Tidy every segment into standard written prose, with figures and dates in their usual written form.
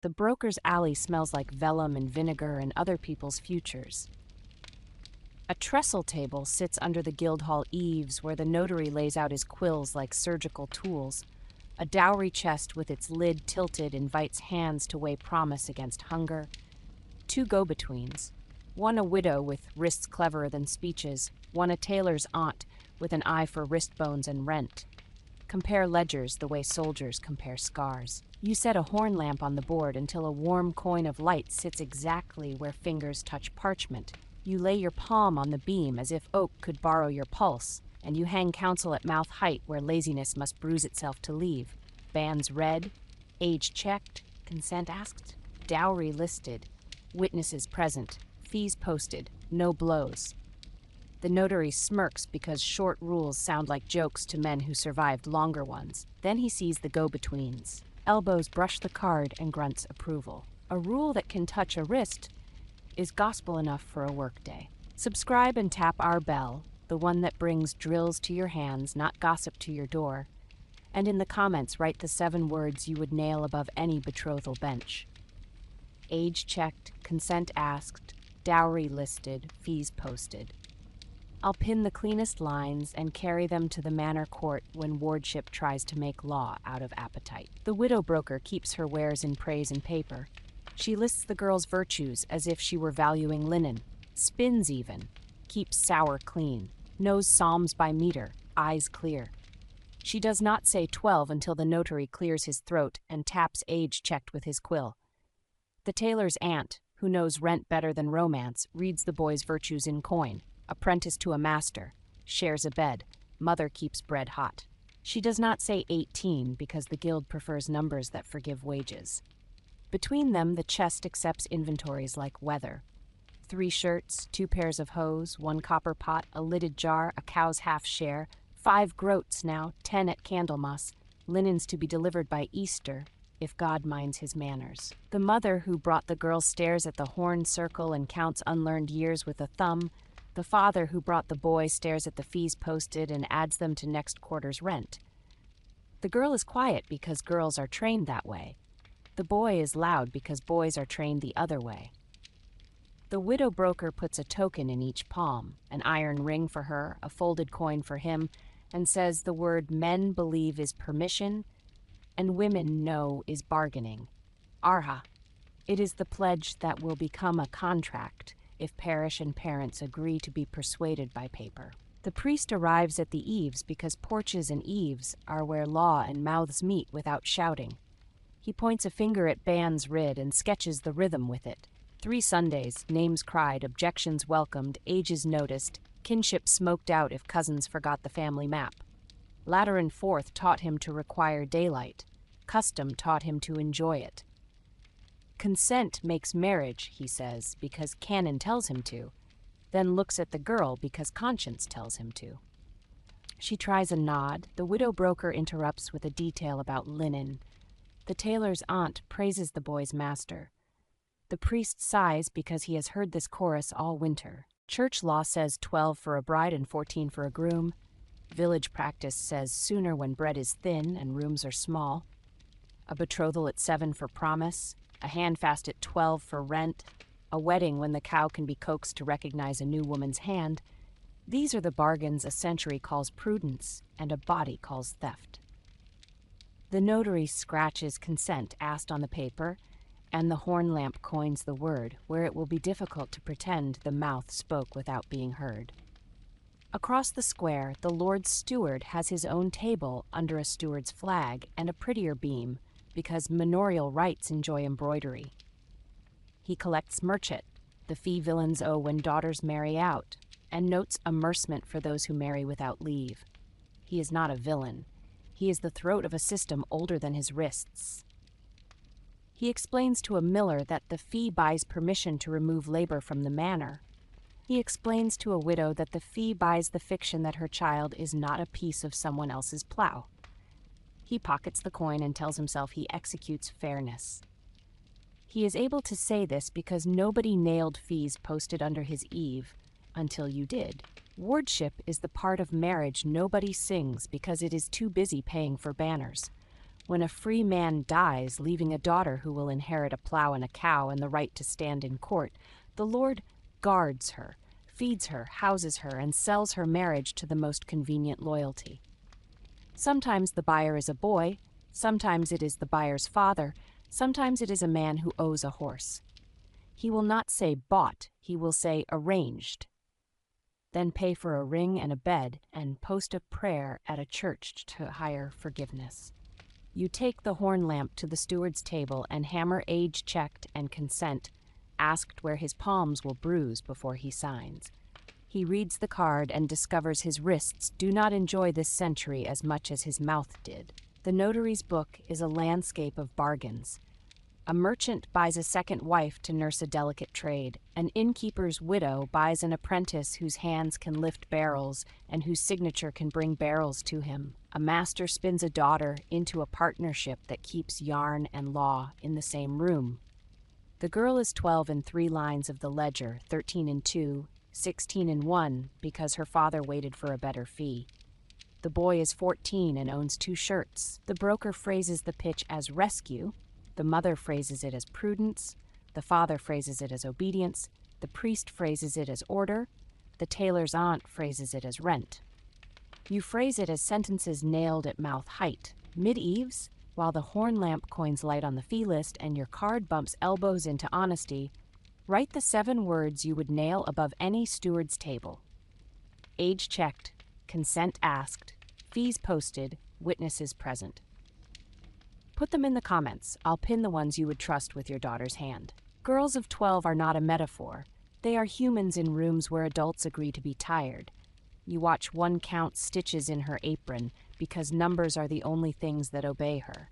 The broker's alley smells like vellum and vinegar and other people's futures. A trestle table sits under the Guildhall eaves where the notary lays out his quills like surgical tools. A dowry chest with its lid tilted invites hands to weigh promise against hunger. Two go-betweens. One a widow with wrists cleverer than speeches, one a tailor's aunt with an eye for wrist bones and rent. Compare ledgers the way soldiers compare scars. You set a horn lamp on the board until a warm coin of light sits exactly where fingers touch parchment. You lay your palm on the beam as if oak could borrow your pulse, and you hang counsel at mouth height where laziness must bruise itself to leave. Banns read, age checked, consent asked, dowry listed, witnesses present, fees posted, no blows. The notary smirks because short rules sound like jokes to men who survived longer ones. Then he sees the go-betweens. Elbows brush the card and grunts approval. A rule that can touch a wrist is gospel enough for a workday. Subscribe and tap our bell, the one that brings drills to your hands, not gossip to your door. And in the comments, write the 7 words you would nail above any betrothal bench. Age checked, consent asked, dowry listed, fees posted. I'll pin the cleanest lines and carry them to the manor court when wardship tries to make law out of appetite. The widow broker keeps her wares in praise and paper. She lists the girl's virtues as if she were valuing linen, spins even, keeps sour clean, knows psalms by meter, eyes clear. She does not say 12 until the notary clears his throat and taps age checked with his quill. The tailor's aunt, who knows rent better than romance, reads the boy's virtues in coin. Apprentice to a master, shares a bed, mother keeps bread hot. She does not say 18 because the guild prefers numbers that forgive wages. Between them, the chest accepts inventories like weather. 3 shirts, 2 pairs of hose, 1 copper pot, a lidded jar, a cow's half share, 5 groats now, 10 at Candlemas, linens to be delivered by Easter, if God minds his manners. The mother who brought the girl stares at the horn circle and counts unlearned years with a thumb. The father who brought the boy stares at the fees posted and adds them to next quarter's rent. The girl is quiet because girls are trained that way. The boy is loud because boys are trained the other way. The widow broker puts a token in each palm, an iron ring for her, a folded coin for him, and says the word men believe is permission and women know is bargaining. Arha. It is the pledge that will become a contract if parish and parents agree to be persuaded by paper. The priest arrives at the eaves because porches and eaves are where law and mouths meet without shouting. He points a finger at banns rid and sketches the rhythm with it. 3 Sundays, names cried, objections welcomed, ages noticed, kinship smoked out if cousins forgot the family map. Lateran Fourth taught him to require daylight. Custom taught him to enjoy it. Consent makes marriage, he says, because canon tells him to, then looks at the girl because conscience tells him to. She tries a nod. The widow broker interrupts with a detail about linen. The tailor's aunt praises the boy's master. The priest sighs because he has heard this chorus all winter. Church law says 12 for a bride and 14 for a groom. Village practice says sooner when bread is thin and rooms are small. A betrothal at 7 for promise. A handfast at 12 for rent, a wedding when the cow can be coaxed to recognize a new woman's hand. These are the bargains a century calls prudence and a body calls theft. The notary scratches consent asked on the paper, and the horn lamp coins the word, where it will be difficult to pretend the mouth spoke without being heard. Across the square, the Lord's steward has his own table under a steward's flag and a prettier beam, because manorial rights enjoy embroidery. He collects merchant, the fee villains owe when daughters marry out, and notes amercement for those who marry without leave. He is not a villain. He is the throat of a system older than his wrists. He explains to a miller that the fee buys permission to remove labor from the manor. He explains to a widow that the fee buys the fiction that her child is not a piece of someone else's plow. He pockets the coin and tells himself he executes fairness. He is able to say this because nobody nailed fees posted under his eave until you did. Wardship is the part of marriage nobody sings because it is too busy paying for banners. When a free man dies, leaving a daughter who will inherit a plow and a cow and the right to stand in court, the Lord guards her, feeds her, houses her, and sells her marriage to the most convenient loyalty. Sometimes the buyer is a boy, sometimes it is the buyer's father, sometimes it is a man who owes a horse. He will not say bought, he will say arranged. Then pay for a ring and a bed and post a prayer at a church to hire forgiveness. You take the horn lamp to the steward's table and hammer age checked and consent, asked where his palms will bruise before he signs. He reads the card and discovers his wrists do not enjoy this century as much as his mouth did. The notary's book is a landscape of bargains. A merchant buys a second wife to nurse a delicate trade. An innkeeper's widow buys an apprentice whose hands can lift barrels and whose signature can bring barrels to him. A master spins a daughter into a partnership that keeps yarn and law in the same room. The girl is 12 in 3 lines of the ledger, 13 in 2, 16 in 1, because her father waited for a better fee. The boy is 14 and owns 2 shirts. The broker phrases the pitch as rescue. The mother phrases it as prudence, the father phrases it as obedience, the priest phrases it as order, the tailor's aunt phrases it as rent. You phrase it as sentences nailed at mouth height, mid-eaves, while the horn lamp coins light on the fee list and your card bumps elbows into honesty. Write the 7 words you would nail above any steward's table. Age checked, consent asked, fees posted, witnesses present. Put them in the comments. I'll pin the ones you would trust with your daughter's hand. Girls of 12 are not a metaphor. They are humans in rooms where adults agree to be tired. You watch one count stitches in her apron because numbers are the only things that obey her.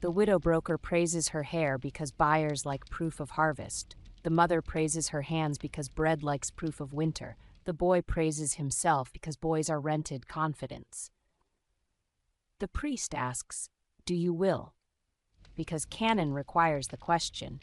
The widow broker praises her hair because buyers like proof of harvest. The mother praises her hands because bread likes proof of winter. The boy praises himself because boys are rented confidence. The priest asks, "Do you will?" because canon requires the question.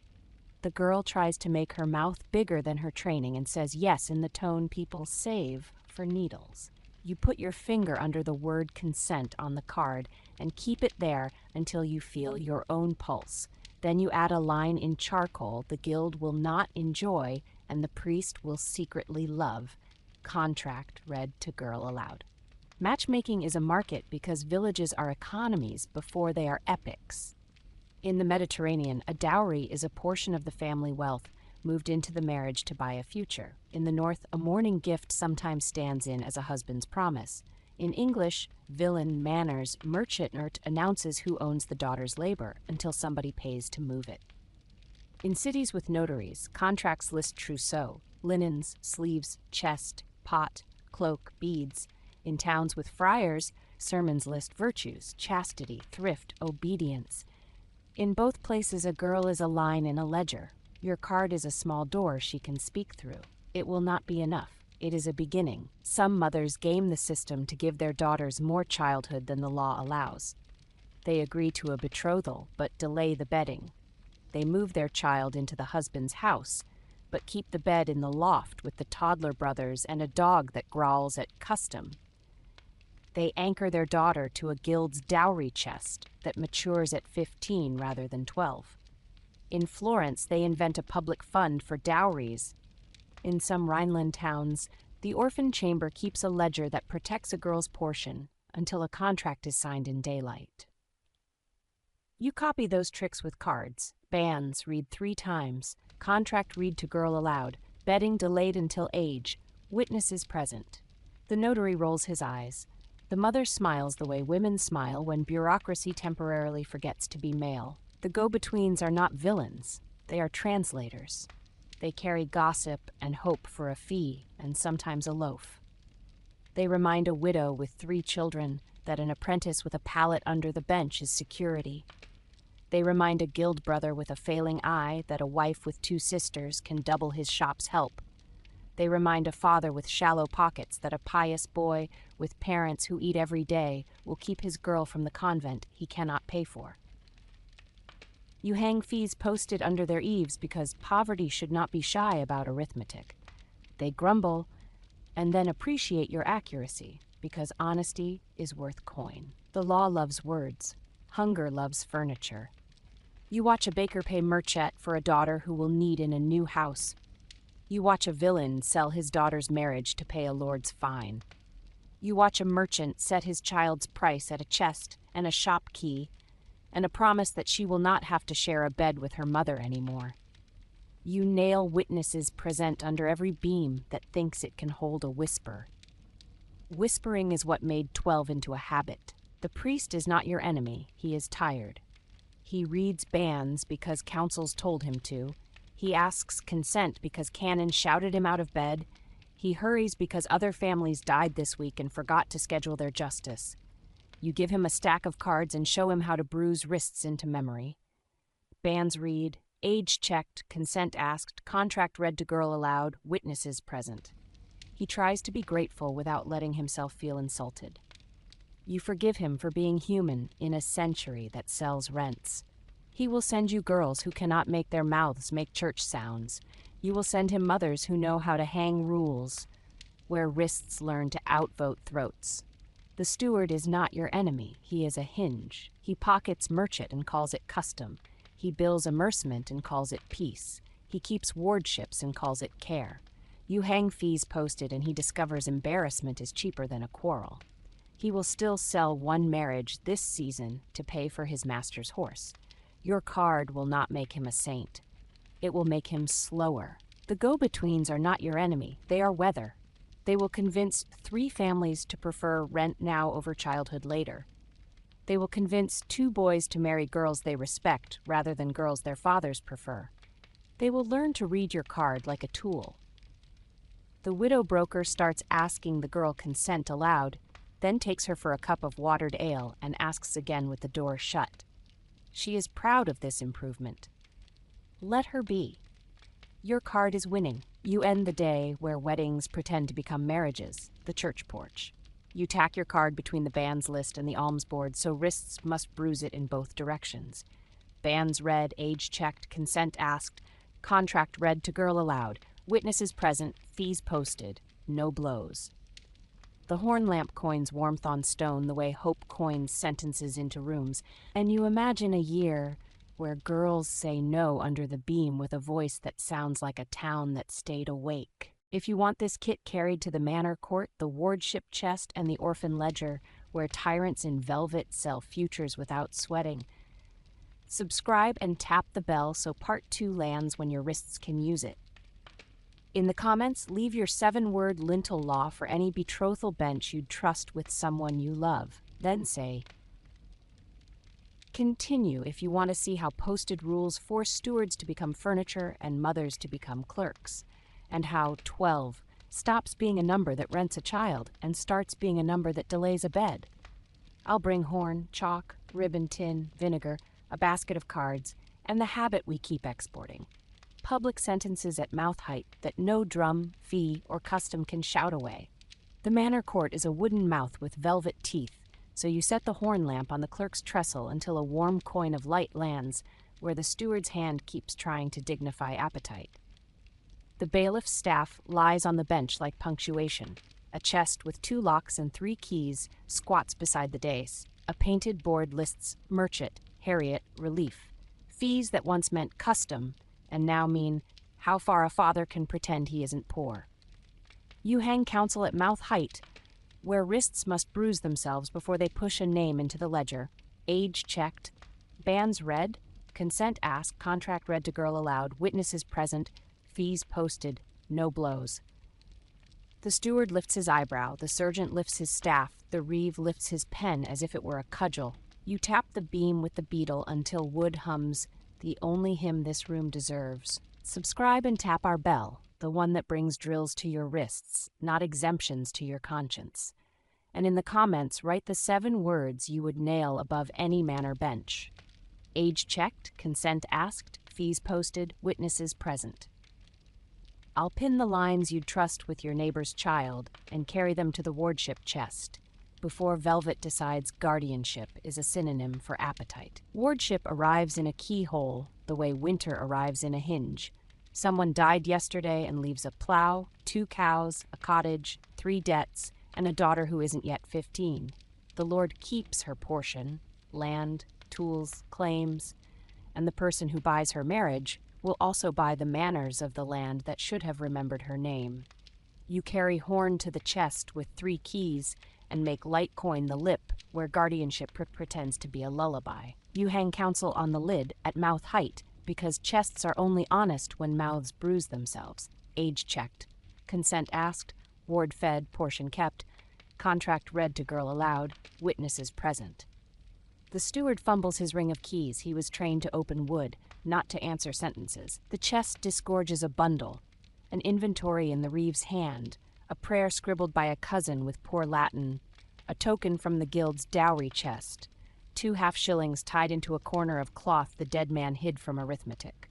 The girl tries to make her mouth bigger than her training and says yes in the tone people save for needles. You put your finger under the word consent on the card and keep it there until you feel your own pulse. Then you add a line in charcoal the guild will not enjoy and the priest will secretly love. Contract read to girl aloud. Matchmaking is a market because villages are economies before they are epics. In the Mediterranean, a dowry is a portion of the family wealth moved into the marriage to buy a future. In the North, a mourning gift sometimes stands in as a husband's promise. In English, villain manners, merchant announces who owns the daughter's labor until somebody pays to move it. In cities with notaries, contracts list trousseau, linens, sleeves, chest, pot, cloak, beads. In towns with friars, sermons list virtues, chastity, thrift, obedience. In both places, a girl is a line in a ledger. Your card is a small door she can speak through. It will not be enough. It is a beginning. Some mothers game the system to give their daughters more childhood than the law allows. They agree to a betrothal, but delay the bedding. They move their child into the husband's house, but keep the bed in the loft with the toddler brothers and a dog that growls at custom. They anchor their daughter to a guild's dowry chest that matures at 15 rather than 12. In Florence, they invent a public fund for dowries. In some Rhineland towns, the orphan chamber keeps a ledger that protects a girl's portion until a contract is signed in daylight. You copy those tricks with cards. Banns read 3 times. Contract read to girl aloud. Bedding delayed until age. Witnesses present. The notary rolls his eyes. The mother smiles the way women smile when bureaucracy temporarily forgets to be male. The go-betweens are not villains. They are translators. They carry gossip and hope for a fee and sometimes a loaf. They remind a widow with 3 children that an apprentice with a pallet under the bench is security. They remind a guild brother with a failing eye that a wife with 2 sisters can double his shop's help. They remind a father with shallow pockets that a pious boy with parents who eat every day will keep his girl from the convent he cannot pay for. You hang fees posted under their eaves because poverty should not be shy about arithmetic. They grumble and then appreciate your accuracy because honesty is worth coin. The law loves words. Hunger loves furniture. You watch a baker pay merchant for a daughter who will need in a new house. You watch a villain sell his daughter's marriage to pay a lord's fine. You watch a merchant set his child's price at a chest and a shop key, and a promise that she will not have to share a bed with her mother anymore. You nail witnesses present under every beam that thinks it can hold a whisper. Whispering is what made 12 into a habit. The priest is not your enemy, he is tired. He reads bans because councils told him to. He asks consent because canons shouted him out of bed. He hurries because other families died this week and forgot to schedule their justice. You give him a stack of cards and show him how to bruise wrists into memory. Bans read, age checked, consent asked, contract read to girl aloud, witnesses present. He tries to be grateful without letting himself feel insulted. You forgive him for being human in a century that sells rents. He will send you girls who cannot make their mouths make church sounds. You will send him mothers who know how to hang rules, where wrists learn to outvote throats. The steward is not your enemy, he is a hinge. He pockets merchant and calls it custom. He bills immersement and calls it peace. He keeps wardships and calls it care. You hang fees posted and he discovers embarrassment is cheaper than a quarrel. He will still sell one marriage this season to pay for his master's horse. Your card will not make him a saint. It will make him slower. The go-betweens are not your enemy. They are weather. They will convince 3 families to prefer rent now over childhood later. They will convince 2 boys to marry girls they respect rather than girls their fathers prefer. They will learn to read your card like a tool. The widow broker starts asking the girl consent aloud, then takes her for a cup of watered ale and asks again with the door shut. She is proud of this improvement. Let her be. Your card is winning. You end the day where weddings pretend to become marriages, the church porch. You tack your card between the bands list and the alms board, so wrists must bruise it in both directions. Bands read, age checked, consent asked, contract read to girl aloud, witnesses present, fees posted, no blows. The horn lamp coins warmth on stone the way hope coins sentences into rooms, and you imagine a year where girls say no under the beam with a voice that sounds like a town that stayed awake. If you want this kit carried to the manor court, the wardship chest, and the orphan ledger, where tyrants in velvet sell futures without sweating, subscribe and tap the bell so Part 2 lands when your wrists can use it. In the comments, leave your 7-word lintel law for any betrothal bench you'd trust with someone you love. Then say, continue if you want to see how posted rules force stewards to become furniture and mothers to become clerks, and how 12 stops being a number that rents a child and starts being a number that delays a bed. I'll bring horn, chalk, ribbon tin, vinegar, a basket of cards, and the habit we keep exporting. Public sentences at mouth height that no drum, fee, or custom can shout away. The manor court is a wooden mouth with velvet teeth, so you set the horn lamp on the clerk's trestle until a warm coin of light lands where the steward's hand keeps trying to dignify appetite. The bailiff's staff lies on the bench like punctuation. A chest with 2 locks and 3 keys squats beside the dais. A painted board lists merchant, Harriet, relief. Fees that once meant custom and now mean how far a father can pretend he isn't poor. You hang counsel at mouth height, where wrists must bruise themselves before they push a name into the ledger. Age checked, bands read, consent asked, contract read to girl aloud, witnesses present, fees posted, no blows. The steward lifts his eyebrow, the sergeant lifts his staff, the reeve lifts his pen as if it were a cudgel. You tap the beam with the beetle until wood hums, the only hymn this room deserves. Subscribe and tap our bell, the one that brings drills to your wrists, not exemptions to your conscience. And in the comments, write the 7 words you would nail above any manor bench. Age checked, consent asked, fees posted, witnesses present. I'll pin the lines you'd trust with your neighbor's child and carry them to the wardship chest before velvet decides guardianship is a synonym for appetite. Wardship arrives in a keyhole the way winter arrives in a hinge. Someone died yesterday and leaves a plow, 2 cows, a cottage, 3 debts, and a daughter who isn't yet 15. The Lord keeps her portion, land, tools, claims, and the person who buys her marriage will also buy the manors of the land that should have remembered her name. You carry horn to the chest with 3 keys and make light coin the lip where guardianship pretends to be a lullaby. You hang counsel on the lid at mouth height because chests are only honest when mouths bruise themselves. Age checked, consent asked, ward fed, portion kept, contract read to girl aloud, witnesses present. The steward fumbles his ring of keys. He was trained to open wood, not to answer sentences. The chest disgorges a bundle, an inventory in the reeve's hand, a prayer scribbled by a cousin with poor Latin, a token from the guild's dowry chest, 2 half-shillings tied into a corner of cloth the dead man hid from arithmetic.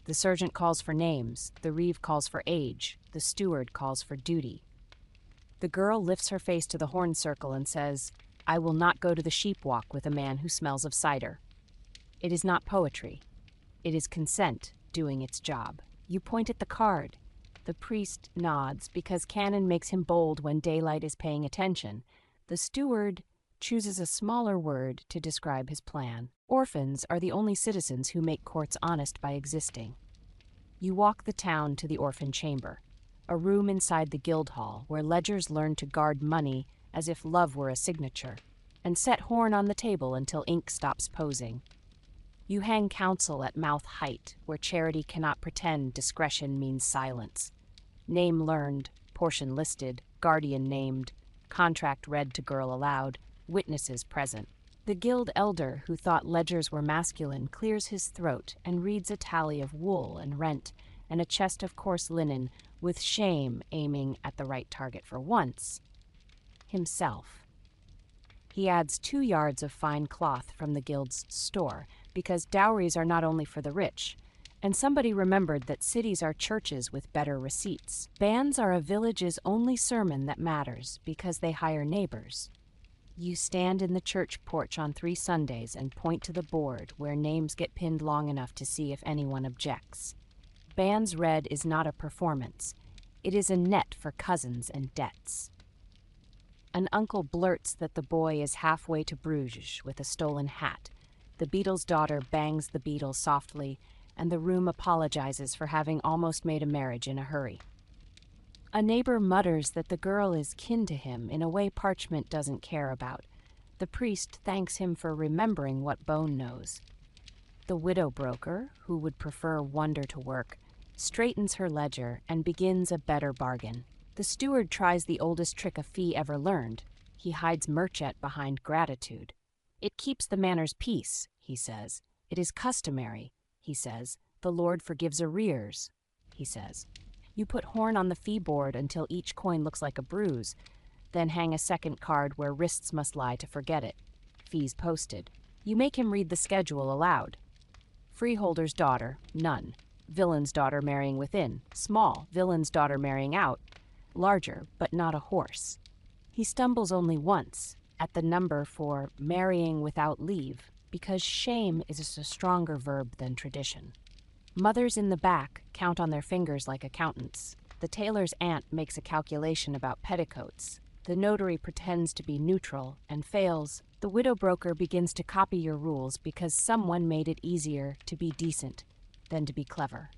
The sergeant calls for names, the reeve calls for age, the steward calls for duty. The girl lifts her face to the horn circle and says, "I will not go to the sheep walk with a man who smells of cider." It is not poetry. It is consent doing its job. You point at the card. The priest nods because canon makes him bold when daylight is paying attention. The steward chooses a smaller word to describe his plan. Orphans are the only citizens who make courts honest by existing. You walk the town to the orphan chamber, a room inside the guild hall where ledgers learn to guard money as if love were a signature, and set horn on the table until ink stops posing. You hang counsel at mouth height, where charity cannot pretend discretion means silence. Name learned, portion listed, guardian named, contract read to girl aloud, witnesses present. The guild elder, who thought ledgers were masculine, clears his throat and reads a tally of wool and rent and a chest of coarse linen, with shame aiming at the right target for once. Himself. He adds 2 yards of fine cloth from the guild's store, because dowries are not only for the rich, and somebody remembered that cities are churches with better receipts. Bands are a village's only sermon that matters because they hire neighbors. You stand in the church porch on 3 Sundays and point to the board where names get pinned long enough to see if anyone objects. Bands read is not a performance. It is a net for cousins and debts. An uncle blurts that the boy is halfway to Bruges with a stolen hat. The beadle's daughter bangs the beadle softly, and the room apologizes for having almost made a marriage in a hurry. A neighbor mutters that the girl is kin to him in a way parchment doesn't care about. The priest thanks him for remembering what bone knows. The widow broker, who would prefer wonder to work, straightens her ledger and begins a better bargain. The steward tries the oldest trick a fee ever learned. He hides merchet behind gratitude. It keeps the manor's peace, he says. It is customary, he says. The Lord forgives arrears, he says. You put horn on the fee board until each coin looks like a bruise, then hang a second card where wrists must lie to forget it. Fees posted. You make him read the schedule aloud. Freeholder's daughter, none. Villain's daughter marrying within, small. Villain's daughter marrying out, larger, but not a horse. He stumbles only once, at the number for marrying without leave, because shame is a stronger verb than tradition. Mothers in the back count on their fingers like accountants. The tailor's aunt makes a calculation about petticoats. The notary pretends to be neutral and fails. The widow broker begins to copy your rules because someone made it easier to be decent than to be clever.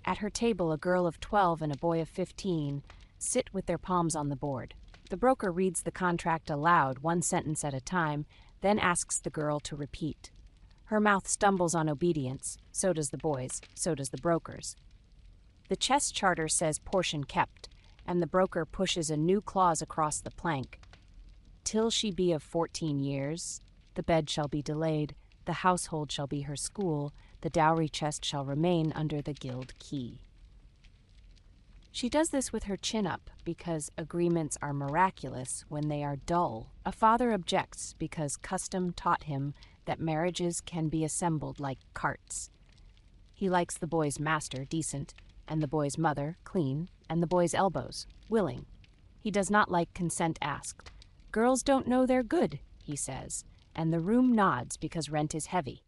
At her table, a girl of 12 and a boy of 15 sit with their palms on the board. The broker reads the contract aloud, 1 sentence at a time, then asks the girl to repeat. Her mouth stumbles on obedience. So does the boy's. So does the broker's. The chess charter says portion kept, and the broker pushes a new clause across the plank. Till she be of 14 years, the bed shall be delayed, the household shall be her school, the dowry chest shall remain under the guild key. She does this with her chin up because agreements are miraculous when they are dull. A father objects because custom taught him that marriages can be assembled like carts. He likes the boy's master, decent, and the boy's mother, clean, and the boy's elbows, willing. He does not like consent asked. Girls don't know they're good, he says, and the room nods because rent is heavy.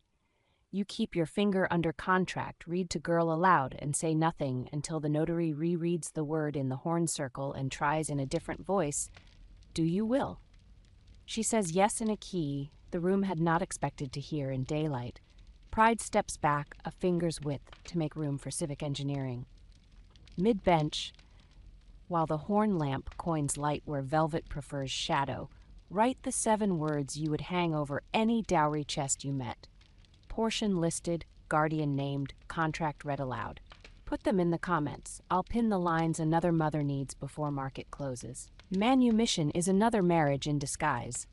You keep your finger under contract, read to girl aloud, and say nothing until the notary rereads the word in the horn circle and tries in a different voice, "Do you will?" She says yes in a key the room had not expected to hear in daylight. Pride steps back a finger's width to make room for civic engineering. Mid-bench, while the horn lamp coins light where velvet prefers shadow, write the 7 words you would hang over any dowry chest you met. Portion listed, guardian named, contract read aloud. Put them in the comments. I'll pin the lines another mother needs before market closes. Manumission is another marriage in disguise.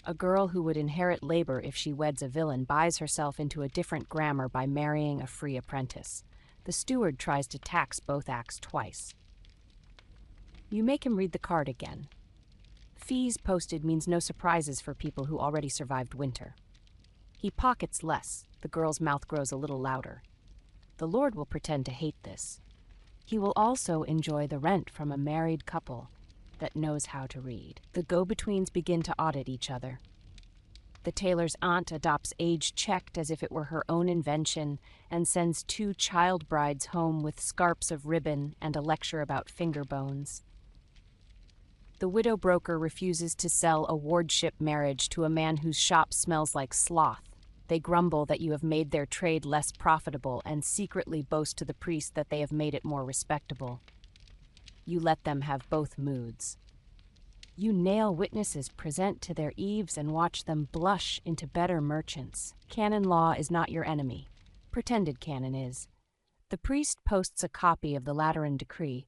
A girl who would inherit labor if she weds a villain buys herself into a different grammar by marrying a free apprentice. The steward tries to tax both acts twice. You make him read the card again. Fees posted means no surprises for people who already survived winter. He pockets less. The girl's mouth grows a little louder. The Lord will pretend to hate this. He will also enjoy the rent from a married couple that knows how to read. The go-betweens begin to audit each other. The tailor's aunt adopts age checked as if it were her own invention and sends 2 child brides home with scarps of ribbon and a lecture about finger bones. The widow broker refuses to sell a wardship marriage to a man whose shop smells like sloth. They grumble that you have made their trade less profitable and secretly boast to the priest that they have made it more respectable. You let them have both moods. You nail witnesses present to their eaves and watch them blush into better merchants. Canon law is not your enemy. Pretended canon is. The priest posts a copy of the Lateran decree,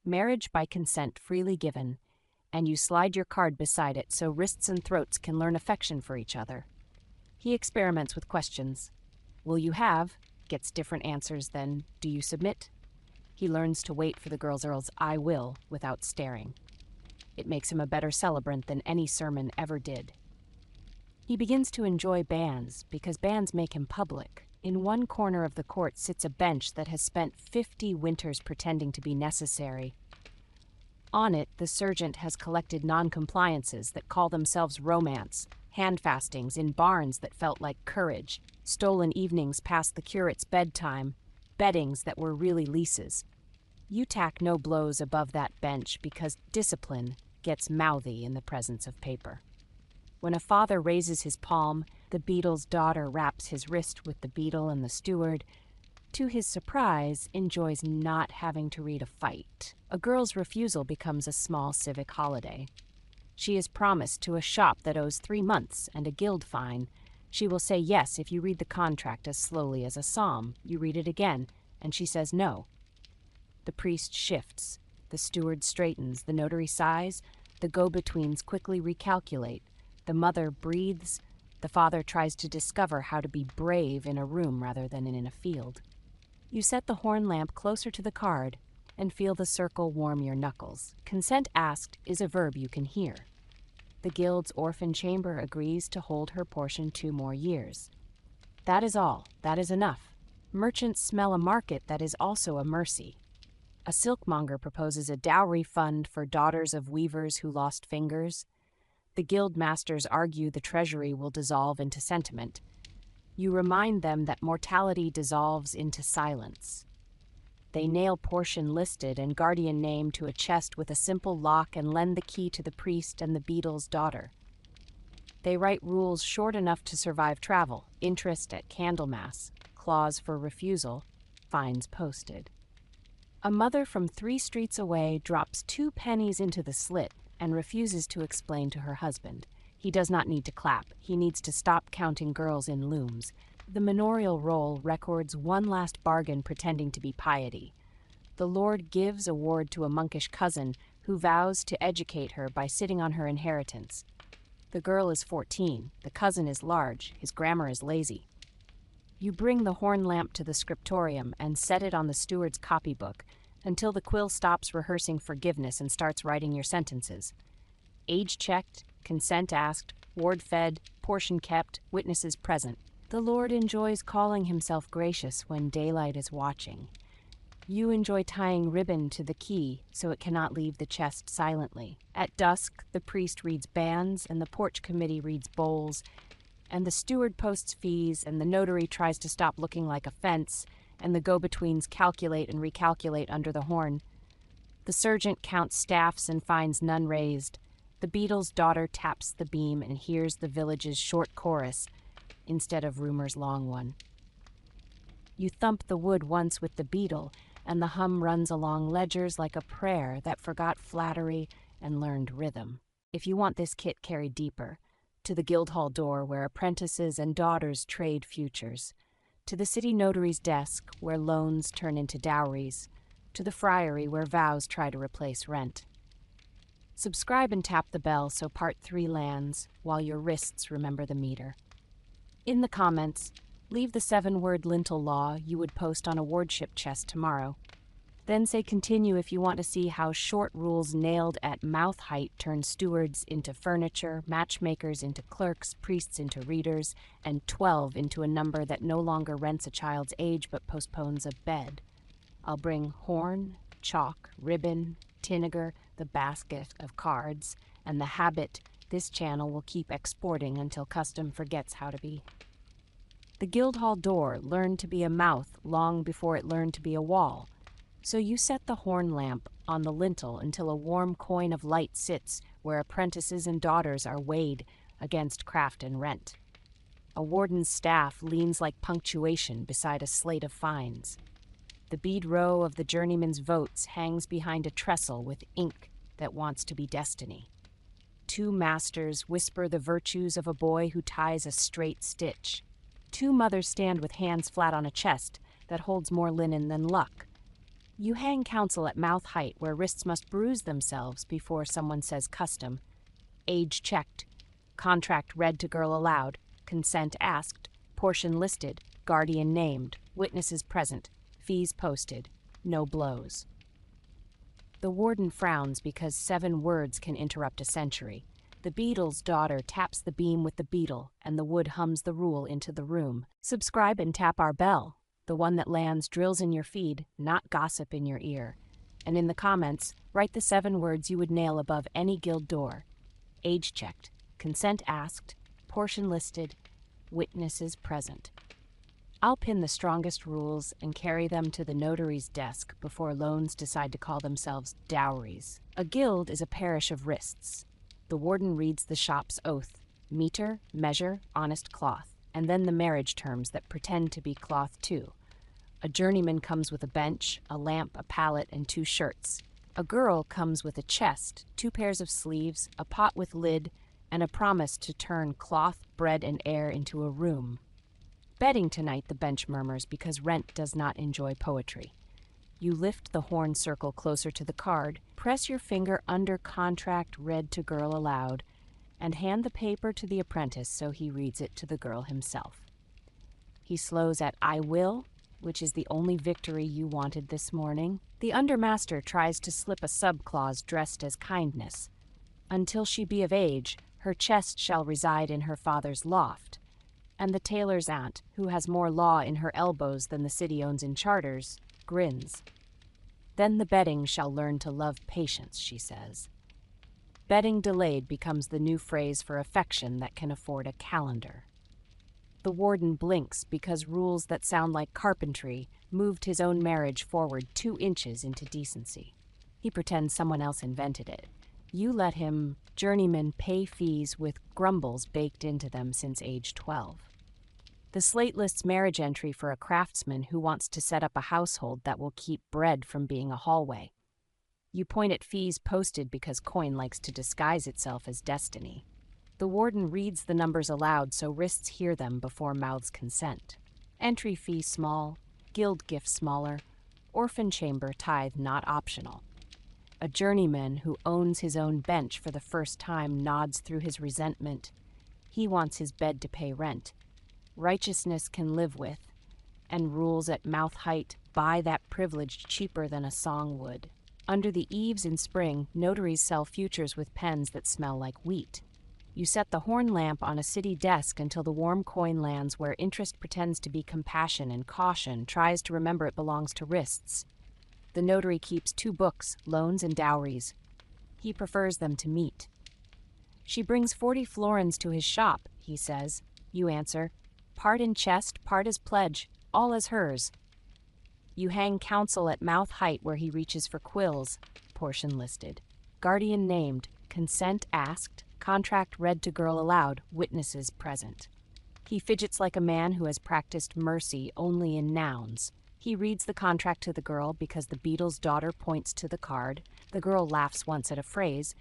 marriage by consent freely given, and you slide your card beside it so wrists and throats can learn affection for each other. He experiments with questions. Will you have? Gets different answers than, do you submit? He learns to wait for the girl's I will without staring. It makes him a better celebrant than any sermon ever did. He begins to enjoy bands because bands make him public. In one corner of the court sits a bench that has spent 50 winters pretending to be necessary. On it, the sergeant has collected non-compliances that call themselves romance, handfastings in barns that felt like courage, stolen evenings past the curate's bedtime, beddings that were really leases. You tack no blows above that bench because discipline gets mouthy in the presence of paper. When a father raises his palm, the beadle's daughter wraps his wrist with the beadle, and the steward, to his surprise, enjoys not having to read a fight. A girl's refusal becomes a small civic holiday. She is promised to a shop that owes 3 months and a guild fine. She will say yes if you read the contract as slowly as a psalm. You read it again, and she says no. The priest shifts. The steward straightens. The notary sighs. The go-betweens quickly recalculate. The mother breathes. The father tries to discover how to be brave in a room rather than in a field. You set the horn lamp closer to the card and feel the circle warm your knuckles. Consent asked is a verb you can hear. The guild's orphan chamber agrees to hold her portion 2 more years. That is all. That is enough. Merchants smell a market that is also a mercy. A silkmonger proposes a dowry fund for daughters of weavers who lost fingers. The guild masters argue the treasury will dissolve into sentiment. You remind them that mortality dissolves into silence. They nail portion listed and guardian name to a chest with a simple lock and lend the key to the priest and the beadle's daughter. They write rules short enough to survive travel, interest at Candlemas, clause for refusal, fines posted. A mother from 3 streets away drops 2 pennies into the slit and refuses to explain to her husband. He does not need to clap. He needs to stop counting girls in looms. The manorial roll records one last bargain pretending to be piety. The Lord gives a ward to a monkish cousin who vows to educate her by sitting on her inheritance. The girl is 14. The cousin is large. His grammar is lazy. You bring the horn lamp to the scriptorium and set it on the steward's copybook until the quill stops rehearsing forgiveness and starts writing your sentences. Age checked, consent asked, ward fed, portion kept, witnesses present. The Lord enjoys calling himself gracious when daylight is watching. You enjoy tying ribbon to the key so it cannot leave the chest silently. At dusk, the priest reads banns and the porch committee reads bowls, and the steward posts fees and the notary tries to stop looking like a fence, and the go-betweens calculate and recalculate under the horn. The sergeant counts staffs and finds none raised. The beadle's daughter taps the beam and hears the village's short chorus instead of rumor's long one. You thump the wood once with the beetle, and the hum runs along ledgers like a prayer that forgot flattery and learned rhythm. If you want this kit carried deeper, to the Guildhall door where apprentices and daughters trade futures, to the city notary's desk where loans turn into dowries, to the friary where vows try to replace rent. Subscribe and tap the bell so Part 3 lands while your wrists remember the meter. In the comments, leave the 7-word lintel law you would post on a wardship chest tomorrow. Then say continue if you want to see how short rules nailed at mouth height turn stewards into furniture, matchmakers into clerks, priests into readers, and 12 into a number that no longer rents a child's age but postpones a bed. I'll bring horn, chalk, ribbon, tiniger, the basket of cards, and the habit this channel will keep exporting until custom forgets how to be. The Guildhall door learned to be a mouth long before it learned to be a wall, so you set the horn lamp on the lintel until a warm coin of light sits where apprentices and daughters are weighed against craft and rent. A warden's staff leans like punctuation beside a slate of fines. The bead row of the journeyman's votes hangs behind a trestle with ink that wants to be destiny. 2 masters whisper the virtues of a boy who ties a straight stitch. 2 mothers stand with hands flat on a chest that holds more linen than luck. You hang counsel at mouth height where wrists must bruise themselves before someone says custom. Age checked, contract read to girl aloud, consent asked, portion listed, guardian named, witnesses present, fees posted, no blows. The warden frowns because 7 words can interrupt a century. The beadle's daughter taps the beam with the beetle, and the wood hums the rule into the room. Subscribe and tap our bell, the one that lands drills in your feed, not gossip in your ear. And in the comments, write the 7 words you would nail above any guild door. Age checked, consent asked, portion listed, witnesses present. I'll pin the strongest rules and carry them to the notary's desk before loans decide to call themselves dowries. A guild is a parish of wrists. The warden reads the shop's oath, meter, measure, honest cloth, and then the marriage terms that pretend to be cloth too. A journeyman comes with a bench, a lamp, a pallet, and 2 shirts. A girl comes with a chest, 2 pairs of sleeves, a pot with lid, and a promise to turn cloth, bread, and air into a room. Bedding tonight, the bench murmurs, because rent does not enjoy poetry. You lift the horn circle closer to the card, press your finger under contract read to girl aloud, and hand the paper to the apprentice so he reads it to the girl himself. He slows at I will, which is the only victory you wanted this morning. The undermaster tries to slip a subclause dressed as kindness. Until she be of age, her chest shall reside in her father's loft. And the tailor's aunt, who has more law in her elbows than the city owns in charters, grins. Then the bedding shall learn to love patience, she says. Bedding delayed becomes the new phrase for affection that can afford a calendar. The warden blinks because rules that sound like carpentry moved his own marriage forward 2 inches into decency. He pretends someone else invented it. You let him, journeyman, pay fees with grumbles baked into them since age 12. The slate lists marriage entry for a craftsman who wants to set up a household that will keep bread from being a hallway. You point at fees posted because coin likes to disguise itself as destiny. The warden reads the numbers aloud so wrists hear them before mouths consent. Entry fee small, guild gift smaller, orphan chamber tithe not optional. A journeyman who owns his own bench for the first time nods through his resentment. He wants his bed to pay rent. Righteousness can live with, and rules at mouth height buy that privilege cheaper than a song would. Under the eaves in spring, notaries sell futures with pens that smell like wheat. You set the horn lamp on a city desk until the warm coin lands where interest pretends to be compassion and caution tries to remember it belongs to wrists. The notary keeps 2 books, loans and dowries. He prefers them to meet. She brings 40 florins to his shop, he says. You answer, part in chest, part as pledge, all as hers. You hang counsel at mouth height where he reaches for quills, portion listed. Guardian named, Consent asked, contract read to girl aloud, witnesses present. He fidgets like a man who has practiced mercy only in nouns. He reads the contract to the girl because the beadle's daughter points to the card, the girl laughs once at a phrase,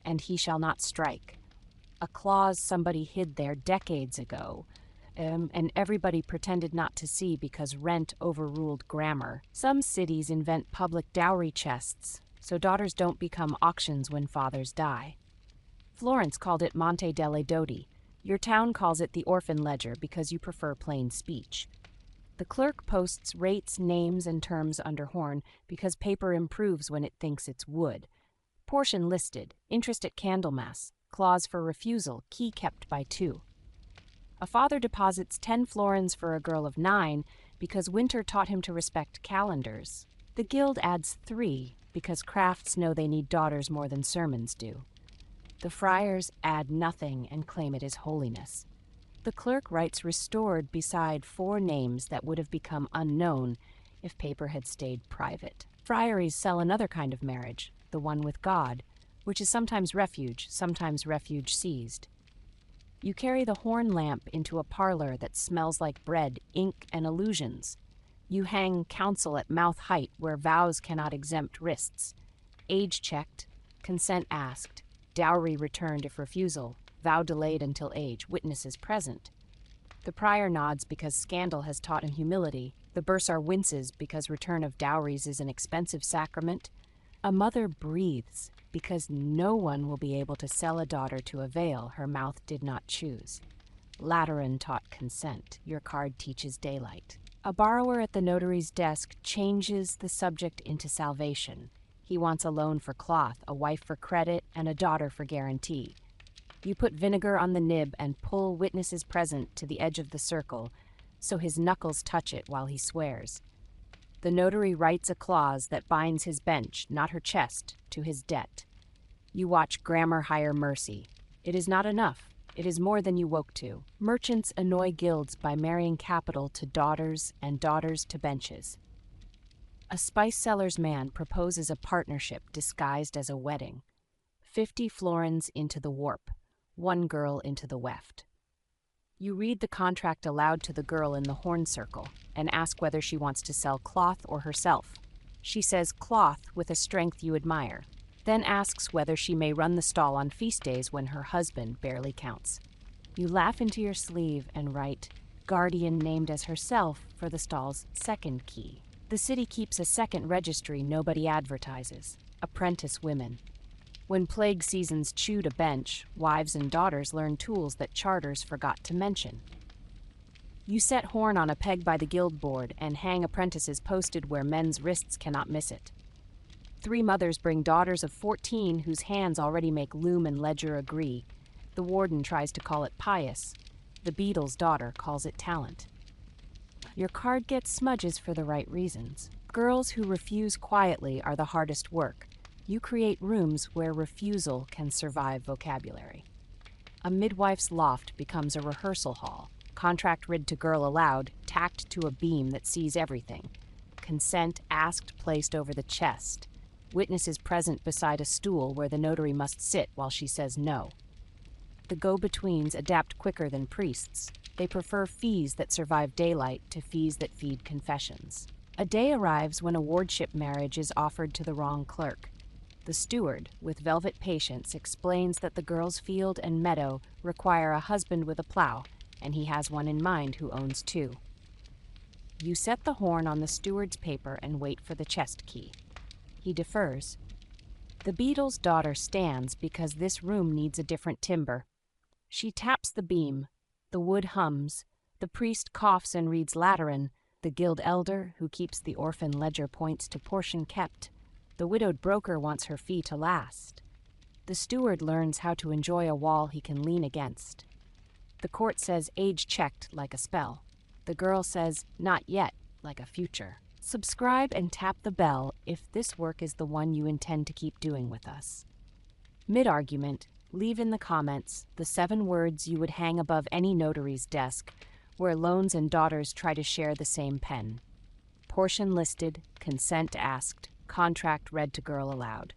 and he shall not strike. A clause somebody hid there decades ago, and everybody pretended not to see because rent overruled grammar. Some cities invent public dowry chests, so daughters don't become auctions when fathers die. Florence called it Monte delle Doti. Your town calls it the orphan ledger because you prefer plain speech. The clerk posts rates, names, and terms under horn because paper improves when it thinks it's wood. Portion listed, interest at Candlemas, clause for refusal, key kept by 2. A father deposits 10 florins for a girl of 9 because winter taught him to respect calendars. The guild adds 3 because crafts know they need daughters more than sermons do. The friars add nothing and claim it is holiness. The clerk writes restored beside 4 names that would have become unknown if paper had stayed private. Friaries sell another kind of marriage, the one with God, which is sometimes refuge seized. You carry the horn lamp into a parlor that smells like bread, ink, and illusions. You hang counsel at mouth height where vows cannot exempt wrists. Age checked, consent asked, dowry returned if refusal, vow delayed until age, witnesses present. The prior nods because scandal has taught him humility. The bursar winces because return of dowries is an expensive sacrament. A mother breathes because no one will be able to sell a daughter to a veil her mouth did not choose. Lateran taught consent. Your card teaches daylight. A borrower at the notary's desk changes the subject into salvation. He wants a loan for cloth, a wife for credit, and a daughter for guarantee. You put vinegar on the nib and pull witnesses present to the edge of the circle, so his knuckles touch it while he swears. The notary writes a clause that binds his bench, not her chest, to his debt. You watch grammar hire mercy. It is not enough. It is more than you woke to. Merchants annoy guilds by marrying capital to daughters and daughters to benches. A spice seller's man proposes a partnership disguised as a wedding. 50 florins into the warp, 1 girl into the weft. You read the contract aloud to the girl in the horn circle and ask whether she wants to sell cloth or herself. She says cloth with a strength you admire, then asks whether she may run the stall on feast days when her husband barely counts. You laugh into your sleeve and write, guardian named as herself for the stall's second key. The city keeps a second registry nobody advertises, apprentice women. When plague seasons chewed a bench, wives and daughters learn tools that charters forgot to mention. You set horn on a peg by the guild board and hang apprentices posted where men's wrists cannot miss it. 3 mothers bring daughters of 14 whose hands already make loom and ledger agree. The warden tries to call it pious. The beadle's daughter calls it talent. Your card gets smudges for the right reasons. Girls who refuse quietly are the hardest work. You create rooms where refusal can survive vocabulary. A midwife's loft becomes a rehearsal hall. Contract read to girl aloud, tacked to a beam that sees everything. Consent asked placed over the chest. Witnesses present beside a stool where the notary must sit while she says no. The go-betweens adapt quicker than priests. They prefer fees that survive daylight to fees that feed confessions. A day arrives when a wardship marriage is offered to the wrong clerk. The steward, with velvet patience, explains that the girl's field and meadow require a husband with a plow, and he has one in mind who owns 2. You set the horn on the steward's paper and wait for the chest key. He defers. The beadle's daughter stands because this room needs a different timber. She taps the beam. The wood hums. The priest coughs and reads Lateran. The guild elder, who keeps the orphan ledger, points to portion kept. The widowed broker wants her fee to last. The steward learns how to enjoy a wall he can lean against. The court says age checked like a spell. The girl says not yet like a future. Subscribe and tap the bell if this work is the one you intend to keep doing with us. Mid-argument, leave in the comments the 7 words you would hang above any notary's desk where loans and daughters try to share the same pen. Portion listed, consent asked, contract read to girl aloud.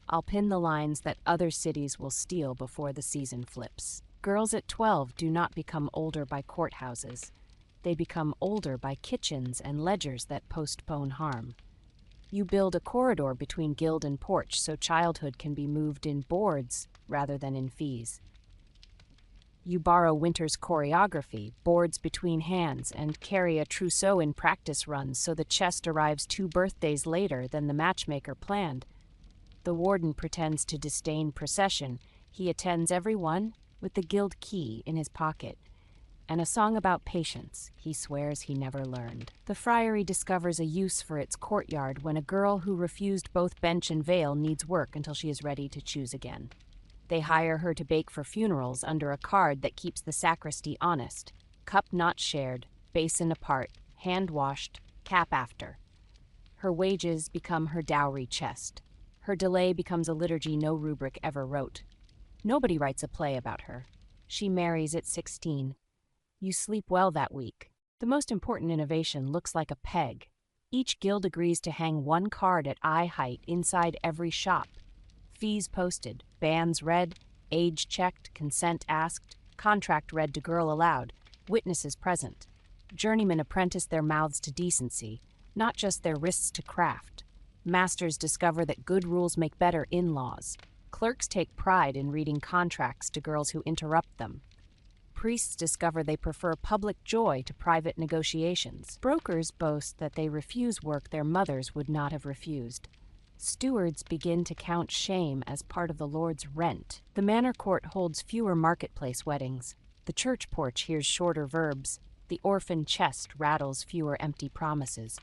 I'll pin the lines that other cities will steal before the season flips. Girls at 12 do not become older by courthouses. They become older by kitchens and ledgers that postpone harm. You build a corridor between guild and porch so childhood can be moved in boards rather than in fees. You borrow winter's choreography, boards between hands, and carry a trousseau in practice runs so the chest arrives 2 birthdays later than the matchmaker planned. The warden pretends to disdain procession. He attends every one with the guild key in his pocket. And a song about patience he swears he never learned. The friary discovers a use for its courtyard when a girl who refused both bench and veil needs work until she is ready to choose again. They hire her to bake for funerals under a card that keeps the sacristy honest. Cup not shared, basin apart, hand washed, cap after. Her wages become her dowry chest. Her delay becomes a liturgy no rubric ever wrote. Nobody writes a play about her. She marries at 16. You sleep well that week. The most important innovation looks like a peg. Each guild agrees to hang 1 card at eye height inside every shop. Fees posted, bands read, age checked, consent asked, contract read to girl allowed, witnesses present. Journeymen apprentice their mouths to decency, not just their wrists to craft. Masters discover that good rules make better in-laws. Clerks take pride in reading contracts to girls who interrupt them. Priests discover they prefer public joy to private negotiations. Brokers boast that they refuse work their mothers would not have refused. Stewards begin to count shame as part of the Lord's rent. The manor court holds fewer marketplace weddings. The church porch hears shorter verbs. The orphan chest rattles fewer empty promises.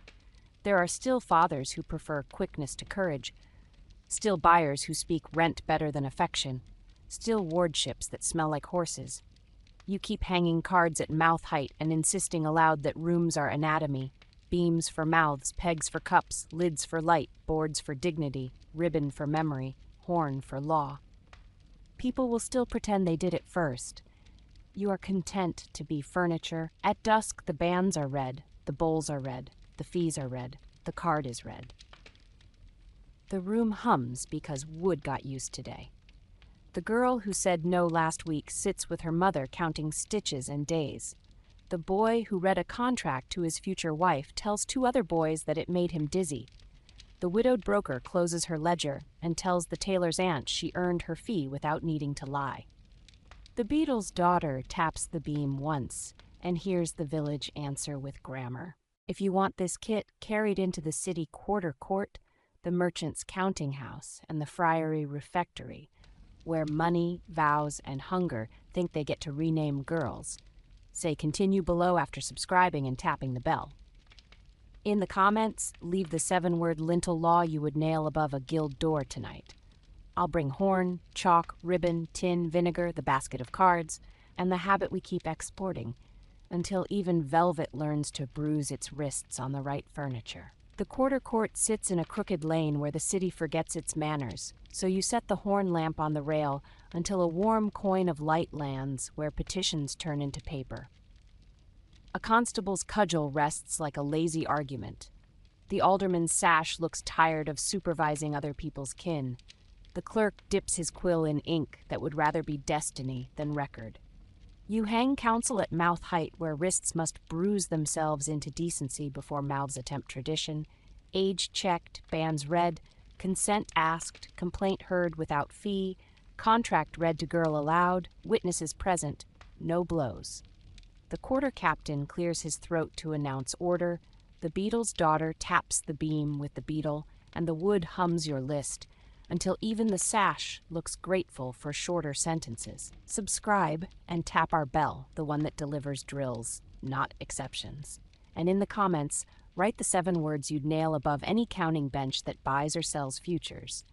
There are still fathers who prefer quickness to courage. Still buyers who speak rent better than affection. Still wardships that smell like horses. You keep hanging cards at mouth height and insisting aloud that rooms are anatomy. Beams for mouths, pegs for cups, lids for light, boards for dignity, ribbon for memory, horn for law. People will still pretend they did it first. You are content to be furniture. At dusk, the bands are red, the bowls are red, the fees are red, the card is red. The room hums because wood got used today. The girl who said no last week sits with her mother counting stitches and days. The boy who read a contract to his future wife tells 2 other boys that it made him dizzy. The widowed broker closes her ledger and tells the tailor's aunt she earned her fee without needing to lie. The beadle's daughter taps the beam once and hears the village answer with grammar. If you want this kit carried into the city quarter court, the merchant's counting house, and the friary refectory, where money, vows, and hunger think they get to rename girls. Say continue below after subscribing and tapping the bell. In the comments, leave the 7-word lintel law you would nail above a guild door tonight. I'll bring horn, chalk, ribbon, tin, vinegar, the basket of cards, and the habit we keep exporting, until even velvet learns to bruise its wrists on the right furniture. The quarter court sits in a crooked lane where the city forgets its manners, so you set the horn lamp on the rail until a warm coin of light lands where petitions turn into paper. A constable's cudgel rests like a lazy argument. The alderman's sash looks tired of supervising other people's kin. The clerk dips his quill in ink that would rather be destiny than record. You hang counsel at mouth height where wrists must bruise themselves into decency before mouths attempt tradition. Age checked, bands read, consent asked, complaint heard without fee, contract read to girl aloud, witnesses present, no blows. The quarter captain clears his throat to announce order, the beadle's daughter taps the beam with the beetle, and the wood hums your list, until even the sash looks grateful for shorter sentences. Subscribe and tap our bell, the one that delivers drills, not exceptions. And in the comments, write the 7 words you'd nail above any counting bench that buys or sells futures.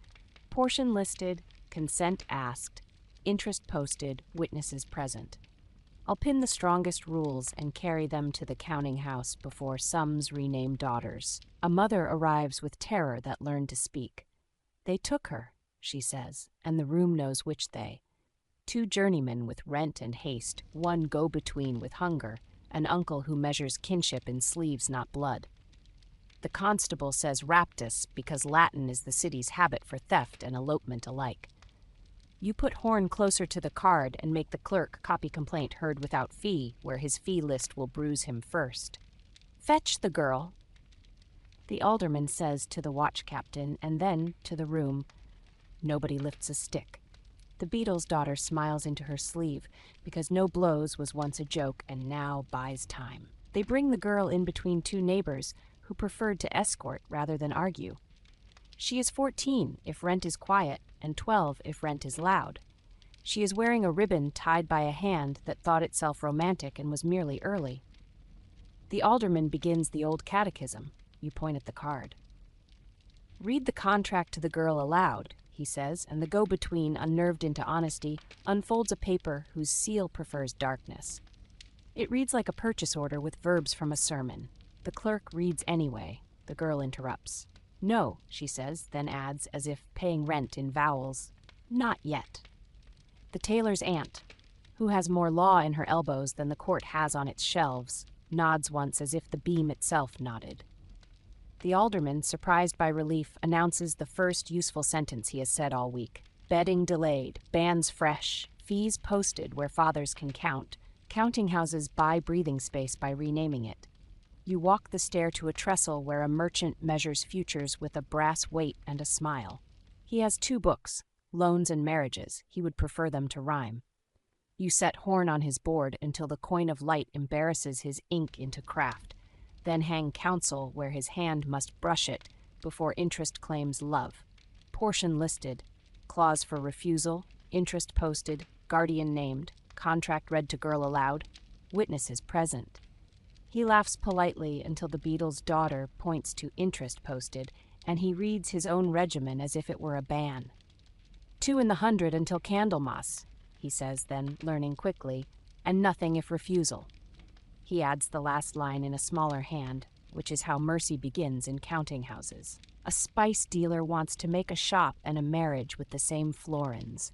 Portion listed, consent asked, interest posted, witnesses present. I'll pin the strongest rules and carry them to the counting house before sums rename daughters. A mother arrives with terror that learned to speak. They took her, she says, and the room knows which they. 2 journeymen with rent and haste, 1 go-between with hunger, an uncle who measures kinship in sleeves, not blood. The constable says raptus because Latin is the city's habit for theft and elopement alike. You put Horn closer to the card and make the clerk copy complaint heard without fee, where his fee list will bruise him first. Fetch the girl, the alderman says to the watch captain, and then to the room. Nobody lifts a stick. The beadle's daughter smiles into her sleeve, because no blows was once a joke and now buys time. They bring the girl in between two neighbors who preferred to escort rather than argue. She is 14 if rent is quiet, and 12 if rent is loud. She is wearing a ribbon tied by a hand that thought itself romantic and was merely early. The alderman begins the old catechism. You point at the card. Read the contract to the girl aloud, he says, and the go-between, unnerved into honesty, unfolds a paper whose seal prefers darkness. It reads like a purchase order with verbs from a sermon. The clerk reads anyway. The girl interrupts. No, she says, then adds, as if paying rent in vowels, not yet. The tailor's aunt, who has more law in her elbows than the court has on its shelves, nods once as if the beam itself nodded. The alderman, surprised by relief, announces the first useful sentence he has said all week. Bedding delayed, banns fresh, fees posted where fathers can count. Counting houses buy breathing space by renaming it. You walk the stair to a trestle where a merchant measures futures with a brass weight and a smile. He has 2 books, Loans and Marriages. He would prefer them to rhyme. You set Horn on his board until the coin of light embarrasses his ink into craft. Then hang Counsel where his hand must brush it before interest claims love. Portion listed, clause for refusal, interest posted, guardian named, contract read to girl aloud, witnesses present. He laughs politely until the beadle's daughter points to interest posted, and he reads his own regimen as if it were a ban. 2 in the 100 until Candlemas, he says then, learning quickly, and nothing if refusal. He adds the last line in a smaller hand, which is how mercy begins in counting houses. A spice dealer wants to make a shop and a marriage with the same florins.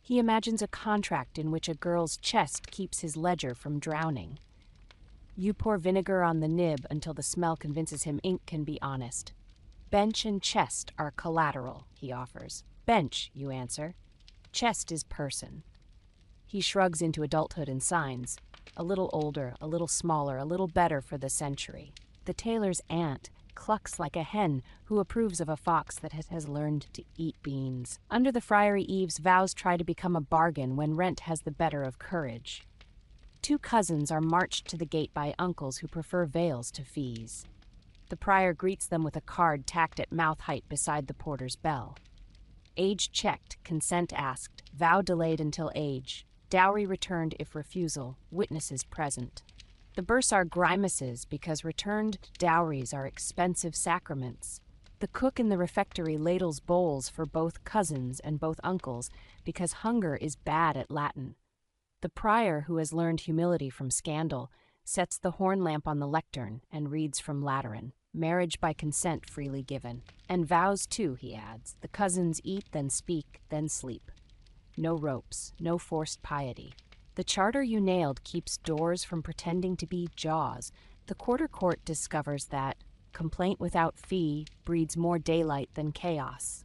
He imagines a contract in which a girl's chest keeps his ledger from drowning. You pour vinegar on the nib until the smell convinces him ink can be honest. Bench and chest are collateral, he offers. Bench, you answer. Chest is person. He shrugs into adulthood and signs. A little older, a little smaller, a little better for the century. The tailor's aunt clucks like a hen who approves of a fox that has learned to eat beans. Under the friary eaves, vows try to become a bargain when rent has the better of courage. 2 cousins are marched to the gate by uncles who prefer veils to fees. The prior greets them with a card tacked at mouth height beside the porter's bell. Age checked, consent asked, vow delayed until age, dowry returned if refusal, witnesses present. The bursar grimaces because returned dowries are expensive sacraments. The cook in the refectory ladles bowls for both cousins and both uncles because hunger is bad at Latin. The prior, who has learned humility from scandal, sets the horn lamp on the lectern and reads from Lateran, marriage by consent freely given. And vows too, he adds. The cousins eat, then speak, then sleep. No ropes, no forced piety. The charter you nailed keeps doors from pretending to be jaws. The quarter court discovers that complaint without fee breeds more daylight than chaos.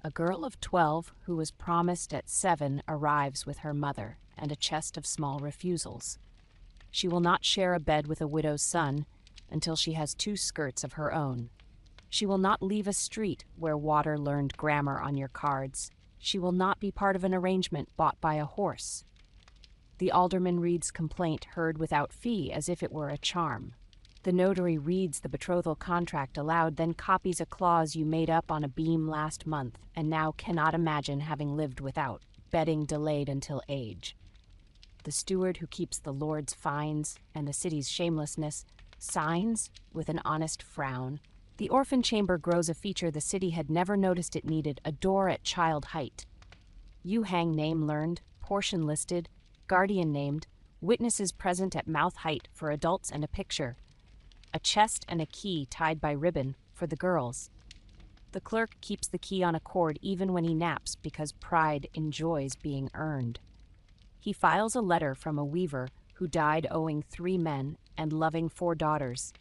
A girl of 12 who was promised at 7 arrives with her mother and a chest of small refusals. She will not share a bed with a widow's son until she has 2 skirts of her own. She will not leave a street where water learned grammar on your cards. She will not be part of an arrangement bought by a horse. The alderman reads complaint heard without fee as if it were a charm. The notary reads the betrothal contract aloud, then copies a clause you made up on a beam last month and now cannot imagine having lived without, bedding delayed until age. The steward who keeps the Lord's fines and the city's shamelessness signs with an honest frown. The orphan chamber grows a feature the city had never noticed it needed, a door at child height. You hang name learned, portion listed, guardian named, witnesses present at mouth height for adults and a picture. A chest and a key tied by ribbon for the girls. The clerk keeps the key on a cord even when he naps because pride enjoys being earned. He files a letter from a weaver who died owing 3 men and loving 4 daughters.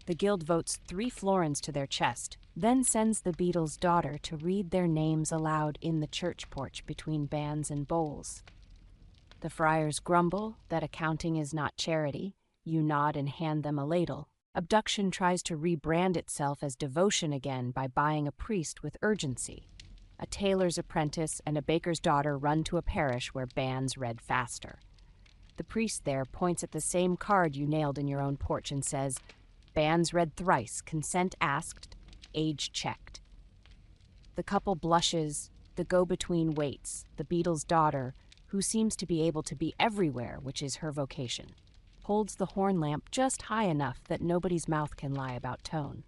The guild votes 3 florins to their chest, then sends the beadle's daughter to read their names aloud in the church porch between banns and bowls. The friars grumble that accounting is not charity. You nod and hand them a ladle. Abduction tries to rebrand itself as devotion again by buying a priest with urgency. A tailor's apprentice and a baker's daughter run to a parish where banns read faster. The priest there points at the same card you nailed in your own porch and says, "Banns read thrice, consent asked, age checked." The couple blushes, the go-between waits, the beadle's daughter, who seems to be able to be everywhere, which is her vocation, holds the horn lamp just high enough that nobody's mouth can lie about tone.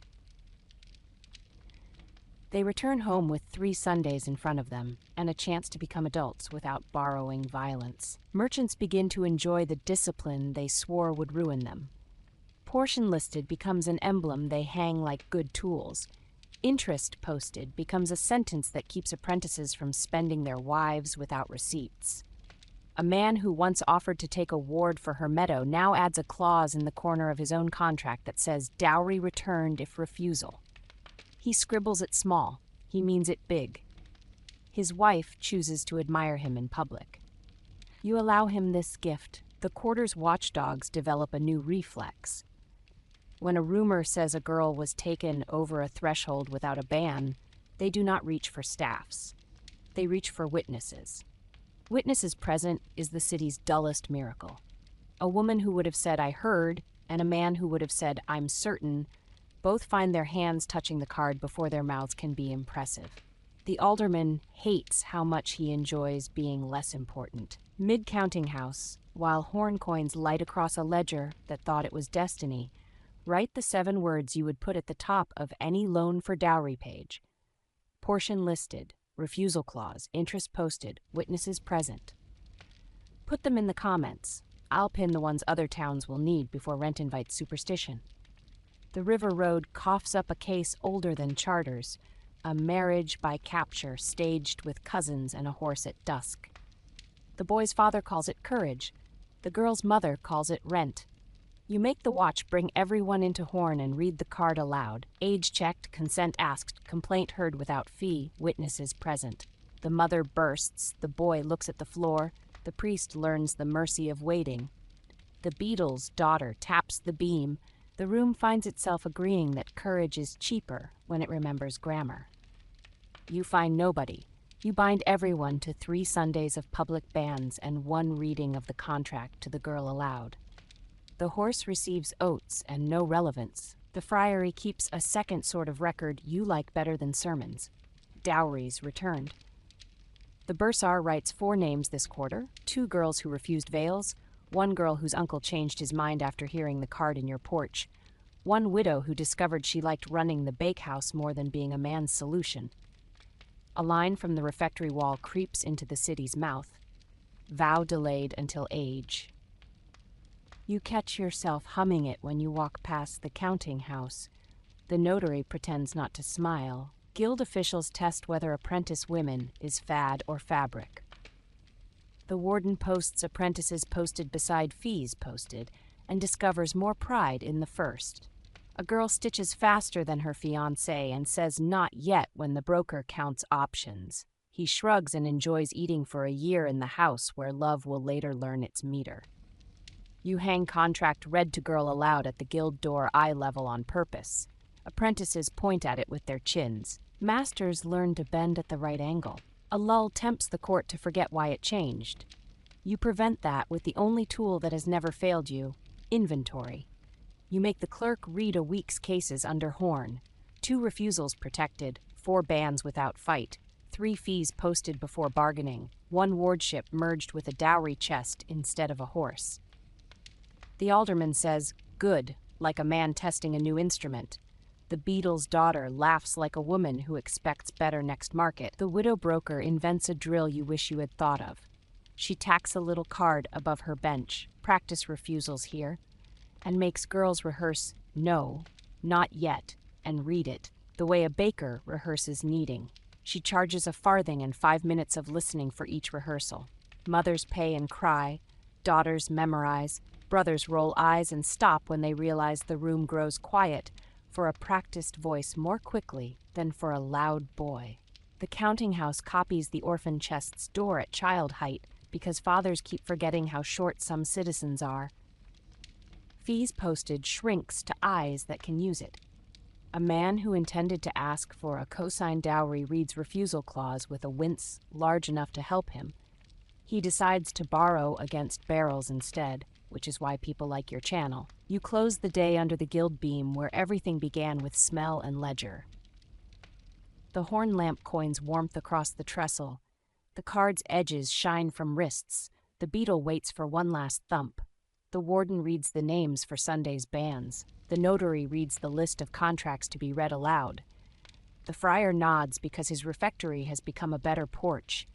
They return home with 3 Sundays in front of them and a chance to become adults without borrowing violence. Merchants begin to enjoy the discipline they swore would ruin them. Portion listed becomes an emblem they hang like good tools. Interest posted becomes a sentence that keeps apprentices from spending their wives without receipts. A man who once offered to take a ward for her meadow now adds a clause in the corner of his own contract that says dowry returned if refusal. He scribbles it small. He means it big. His wife chooses to admire him in public. You allow him this gift. The quarter's watchdogs develop a new reflex. When a rumor says a girl was taken over a threshold without a ban, they do not reach for staffs. They reach for witnesses. Witnesses present is the city's dullest miracle. A woman who would have said, "I heard," and a man who would have said, "I'm certain," both find their hands touching the card before their mouths can be impressive. The alderman hates how much he enjoys being less important. Mid-counting house, while horn coins light across a ledger that thought it was destiny, write the 7 words you would put at the top of any loan for dowry page. Portion listed, refusal clause, interest posted, witnesses present. Put them in the comments. I'll pin the ones other towns will need before rent invites superstition. The River Road coughs up a case older than charters, a marriage by capture staged with cousins and a horse at dusk. The boy's father calls it courage. The girl's mother calls it rent. You make the watch bring everyone into horn and read the card aloud. Age checked, consent asked, complaint heard without fee, witnesses present. The mother bursts, the boy looks at the floor, the priest learns the mercy of waiting. The beadle's daughter taps the beam. The room finds itself agreeing that courage is cheaper when it remembers grammar. You find nobody. You bind everyone to 3 Sundays of public banns and 1 reading of the contract to the girl aloud. The horse receives oats and no relevance. The friary keeps a second sort of record you like better than sermons. Dowries returned. The bursar writes 4 names this quarter, 2 girls who refused veils, 1 girl whose uncle changed his mind after hearing the card in your porch, 1 widow who discovered she liked running the bakehouse more than being a man's solution. A line from the refectory wall creeps into the city's mouth. Vow delayed until age. You catch yourself humming it when you walk past the counting house. The notary pretends not to smile. Guild officials test whether apprentice women is fad or fabric. The warden posts apprentices posted beside fees posted and discovers more pride in the first. A girl stitches faster than her fiancé and says not yet when the broker counts options. He shrugs and enjoys eating for a year in the house where love will later learn its meter. You hang contract read to girl aloud at the guild door eye level on purpose. Apprentices point at it with their chins. Masters learn to bend at the right angle. A lull tempts the court to forget why it changed. You prevent that with the only tool that has never failed you, inventory. You make the clerk read a week's cases under horn. 2 refusals protected, 4 bans without fight, 3 fees posted before bargaining, 1 wardship merged with a dowry chest instead of a horse. The alderman says, "Good," like a man testing a new instrument. The beadle's daughter laughs like a woman who expects better next market. The widow broker invents a drill you wish you had thought of. She tacks a little card above her bench, practice refusals here, and makes girls rehearse no, not yet, and read it, the way a baker rehearses kneading. She charges a farthing and 5 minutes of listening for each rehearsal. Mothers pay and cry, daughters memorize, Brothers roll eyes and stop when they realize the room grows quiet for a practiced voice more quickly than for a loud boy. The counting house copies the orphan chest's door at child height because fathers keep forgetting how short some citizens are. Fees posted shrinks to eyes that can use it. A man who intended to ask for a cosign dowry reads refusal clause with a wince large enough to help him. He decides to borrow against barrels instead, which is why people like your channel. You close the day under the guild beam where everything began with smell and ledger. The horn lamp coins warmth across the trestle. The card's edges shine from wrists. The beadle waits for one last thump. The warden reads the names for Sunday's banns. The notary reads the list of contracts to be read aloud. The friar nods because his refectory has become a better porch.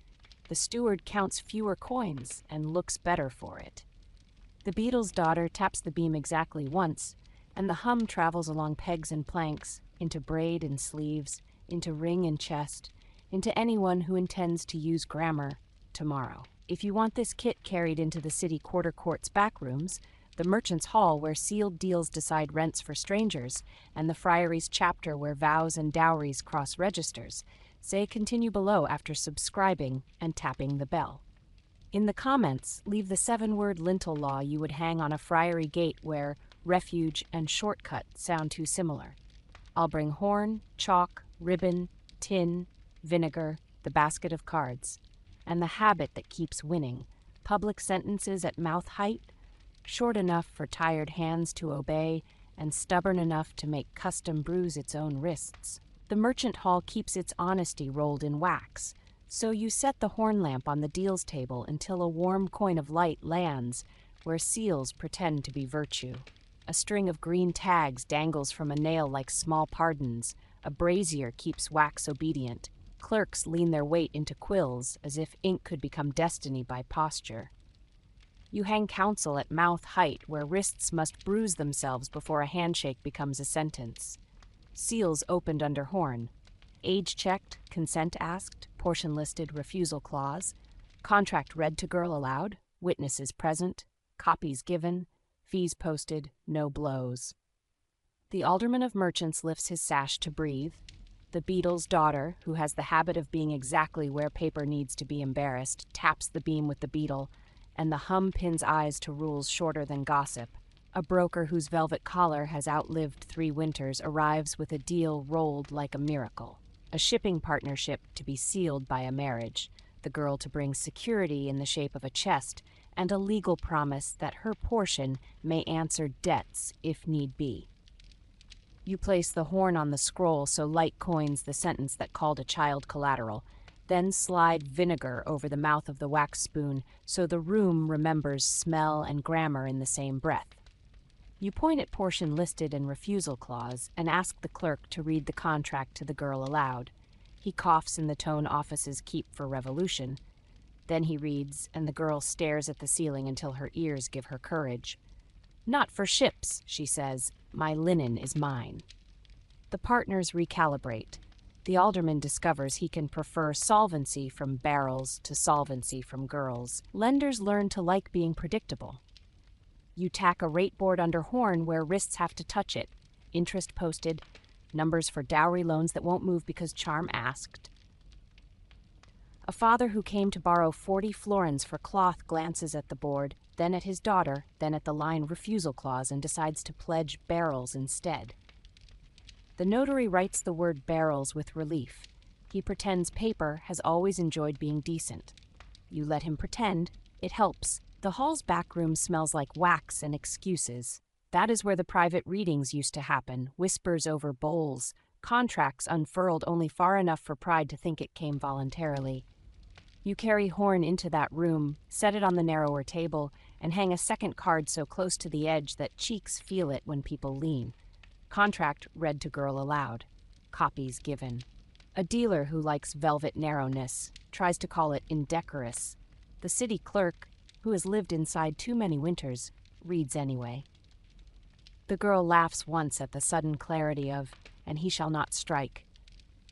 The steward counts fewer coins and looks better for it. The beadle's daughter taps the beam exactly once, and the hum travels along pegs and planks, into braid and sleeves, into ring and chest, into anyone who intends to use grammar tomorrow. If you want this kit carried into the city quarter court's back rooms, the merchant's hall where sealed deals decide rents for strangers, and the friary's chapter where vows and dowries cross registers, say continue below after subscribing and tapping the bell. In the comments, leave the 7-word lintel law you would hang on a friary gate where refuge and shortcut sound too similar. I'll bring horn, chalk, ribbon, tin, vinegar, the basket of cards, and the habit that keeps winning, public sentences at mouth height, short enough for tired hands to obey, and stubborn enough to make custom bruise its own wrists. The merchant hall keeps its honesty rolled in wax, so you set the horn lamp on the deals table until a warm coin of light lands where seals pretend to be virtue. A string of green tags dangles from a nail like small pardons. A brazier keeps wax obedient. Clerks lean their weight into quills as if ink could become destiny by posture. You hang counsel at mouth height where wrists must bruise themselves before a handshake becomes a sentence. Seals opened under horn. Age checked, consent asked, portion listed, refusal clause. Contract read to girl aloud, witnesses present, copies given, fees posted, no blows. The alderman of merchants lifts his sash to breathe. The beadle's daughter, who has the habit of being exactly where paper needs to be embarrassed, taps the beam with the beetle, and the hum pins eyes to rules shorter than gossip. A broker whose velvet collar has outlived 3 winters arrives with a deal rolled like a miracle. A shipping partnership to be sealed by a marriage, the girl to bring security in the shape of a chest, and a legal promise that her portion may answer debts if need be. You place the horn on the scroll so light coins the sentence that called a child collateral, then slide vinegar over the mouth of the wax spoon so the room remembers smell and grammar in the same breath. You point at portion listed and refusal clause and ask the clerk to read the contract to the girl aloud. He coughs in the tone offices keep for revolution. Then he reads, and the girl stares at the ceiling until her ears give her courage. "Not for ships," she says. "My linen is mine." The partners recalibrate. The alderman discovers he can prefer solvency from barrels to solvency from girls. Lenders learn to like being predictable. You tack a rate board under horn where wrists have to touch it. Interest posted. Numbers for dowry loans that won't move because charm asked. A father who came to borrow 40 florins for cloth glances at the board, then at his daughter, then at the line refusal clause and decides to pledge barrels instead. The notary writes the word barrels with relief. He pretends paper has always enjoyed being decent. You let him pretend. It helps. The hall's back room smells like wax and excuses. That is where the private readings used to happen, whispers over bowls, contracts unfurled only far enough for pride to think it came voluntarily. You carry horn into that room, set it on the narrower table, and hang a second card so close to the edge that cheeks feel it when people lean. Contract read to girl aloud. Copies given. A dealer who likes velvet narrowness tries to call it indecorous. The city clerk, who has lived inside too many winters, reads anyway. The girl laughs once at the sudden clarity of, "and he shall not strike."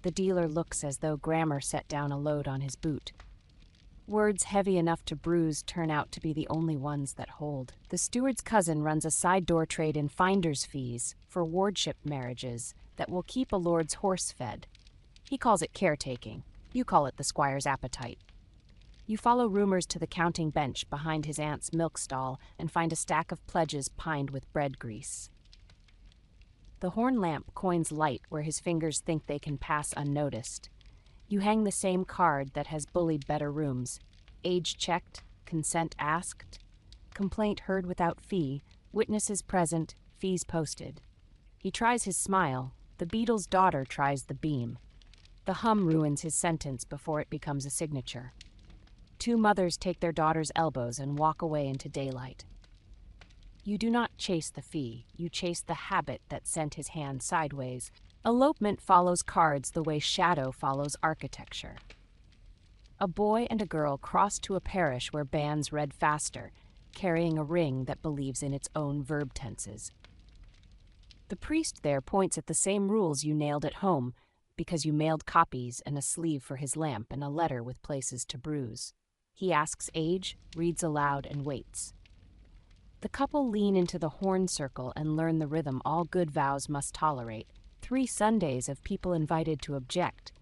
The dealer looks as though grammar set down a load on his boot. Words heavy enough to bruise turn out to be the only ones that hold. The steward's cousin runs a side door trade in finder's fees for wardship marriages that will keep a lord's horse fed. He calls it caretaking. You call it the squire's appetite. You follow rumors to the counting bench behind his aunt's milk stall and find a stack of pledges pined with bread grease. The horn lamp coins light where his fingers think they can pass unnoticed. You hang the same card that has bullied better rooms. Age checked, consent asked, complaint heard without fee, witnesses present, fees posted. He tries his smile. The beadle's daughter tries the beam. The hum ruins his sentence before it becomes a signature. Two mothers take their daughters' elbows and walk away into daylight. You do not chase the fee, you chase the habit that sent his hand sideways. Elopement follows cards the way shadow follows architecture. A boy and a girl cross to a parish where bands read faster, carrying a ring that believes in its own verb tenses. The priest there points at the same rules you nailed at home, because you mailed copies and a sleeve for his lamp and a letter with places to bruise. He asks age, reads aloud, and waits. The couple lean into the horn circle and learn the rhythm all good vows must tolerate. 3 Sundays of people invited to object.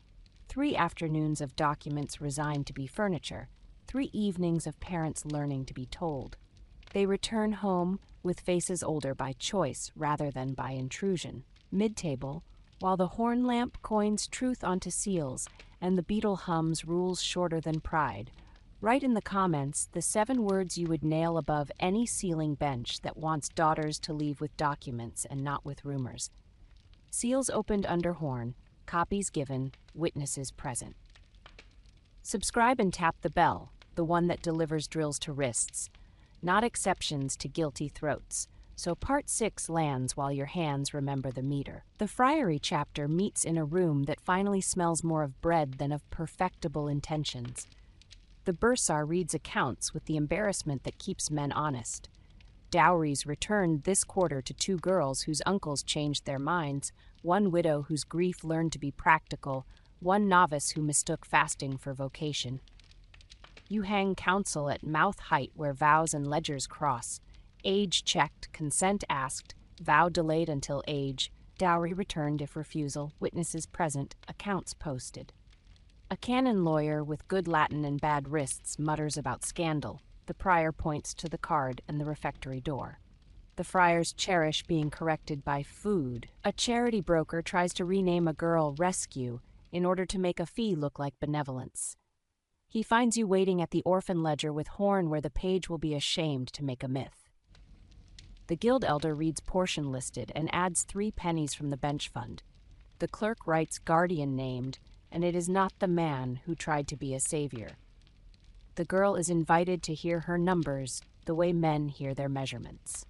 3 afternoons of documents resigned to be furniture. 3 evenings of parents learning to be told. They return home with faces older by choice rather than by intrusion. Mid-table, while the horn lamp coins truth onto seals and the beetle hums rules shorter than pride, write in the comments the 7 words you would nail above any sealing bench that wants daughters to leave with documents and not with rumors. Seals opened under horn, copies given, witnesses present. Subscribe and tap the bell, the one that delivers drills to wrists, not exceptions to guilty throats. So part 6 lands while your hands remember the meter. The friary chapter meets in a room that finally smells more of bread than of perfectible intentions. The bursar reads accounts with the embarrassment that keeps men honest. Dowries returned this quarter to 2 girls whose uncles changed their minds, 1 widow whose grief learned to be practical, 1 novice who mistook fasting for vocation. You hang counsel at mouth height where vows and ledgers cross. Age checked, consent asked, vow delayed until age, dowry returned if refusal, witnesses present, accounts posted. A canon lawyer with good Latin and bad wrists mutters about scandal. The prior points to the card and the refectory door. The friars cherish being corrected by food. A charity broker tries to rename a girl Rescue in order to make a fee look like benevolence. He finds you waiting at the orphan ledger with horn where the page will be ashamed to make a myth. The guild elder reads portion listed and adds 3 pennies from the bench fund. The clerk writes guardian named, and it is not the man who tried to be a savior. The girl is invited to hear her numbers the way men hear their measurements.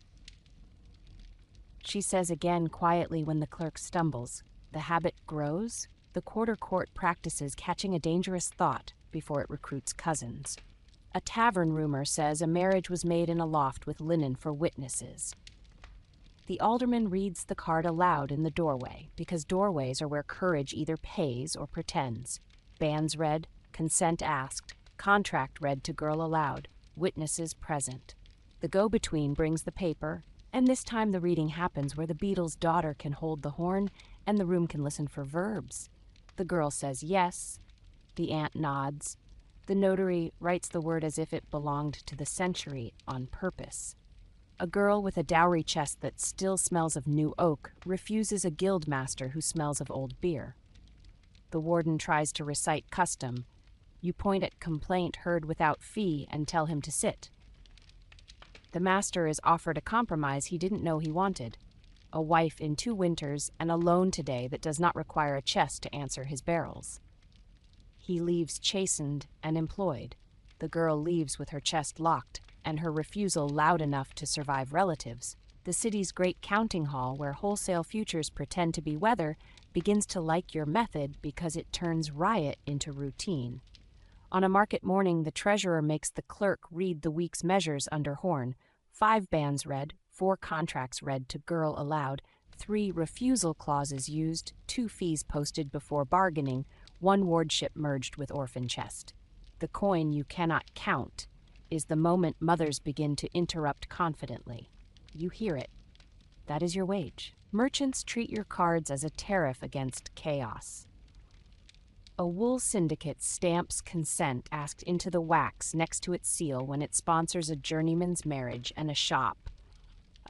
She says again quietly when the clerk stumbles. The habit grows. The quarter court practices catching a dangerous thought before it recruits cousins. A tavern rumor says a marriage was made in a loft with linen for witnesses. The alderman reads the card aloud in the doorway, because doorways are where courage either pays or pretends. Banns read, consent asked, contract read to girl aloud, witnesses present. The go-between brings the paper, and this time the reading happens where the beadle's daughter can hold the horn and the room can listen for verbs. The girl says yes, the aunt nods. The notary writes the word as if it belonged to the century on purpose. A girl with a dowry chest that still smells of new oak refuses a guild master who smells of old beer. The warden tries to recite custom. You point at complaint heard without fee and tell him to sit. The master is offered a compromise he didn't know he wanted. A wife in 2 winters and a loan today that does not require a chest to answer his barrels. He leaves chastened and employed. The girl leaves with her chest locked and her refusal loud enough to survive relatives. The city's great counting hall, where wholesale futures pretend to be weather, begins to like your method because it turns riot into routine. On a market morning, the treasurer makes the clerk read the week's measures under horn. 5 banns read, 4 contracts read to girl aloud, 3 refusal clauses used, 2 fees posted before bargaining, 1 wardship merged with orphan chest. The coin you cannot count is the moment mothers begin to interrupt confidently. You hear it. That is your wage. Merchants treat your cards as a tariff against chaos. A wool syndicate stamps consent asked into the wax next to its seal when it sponsors a journeyman's marriage and a shop.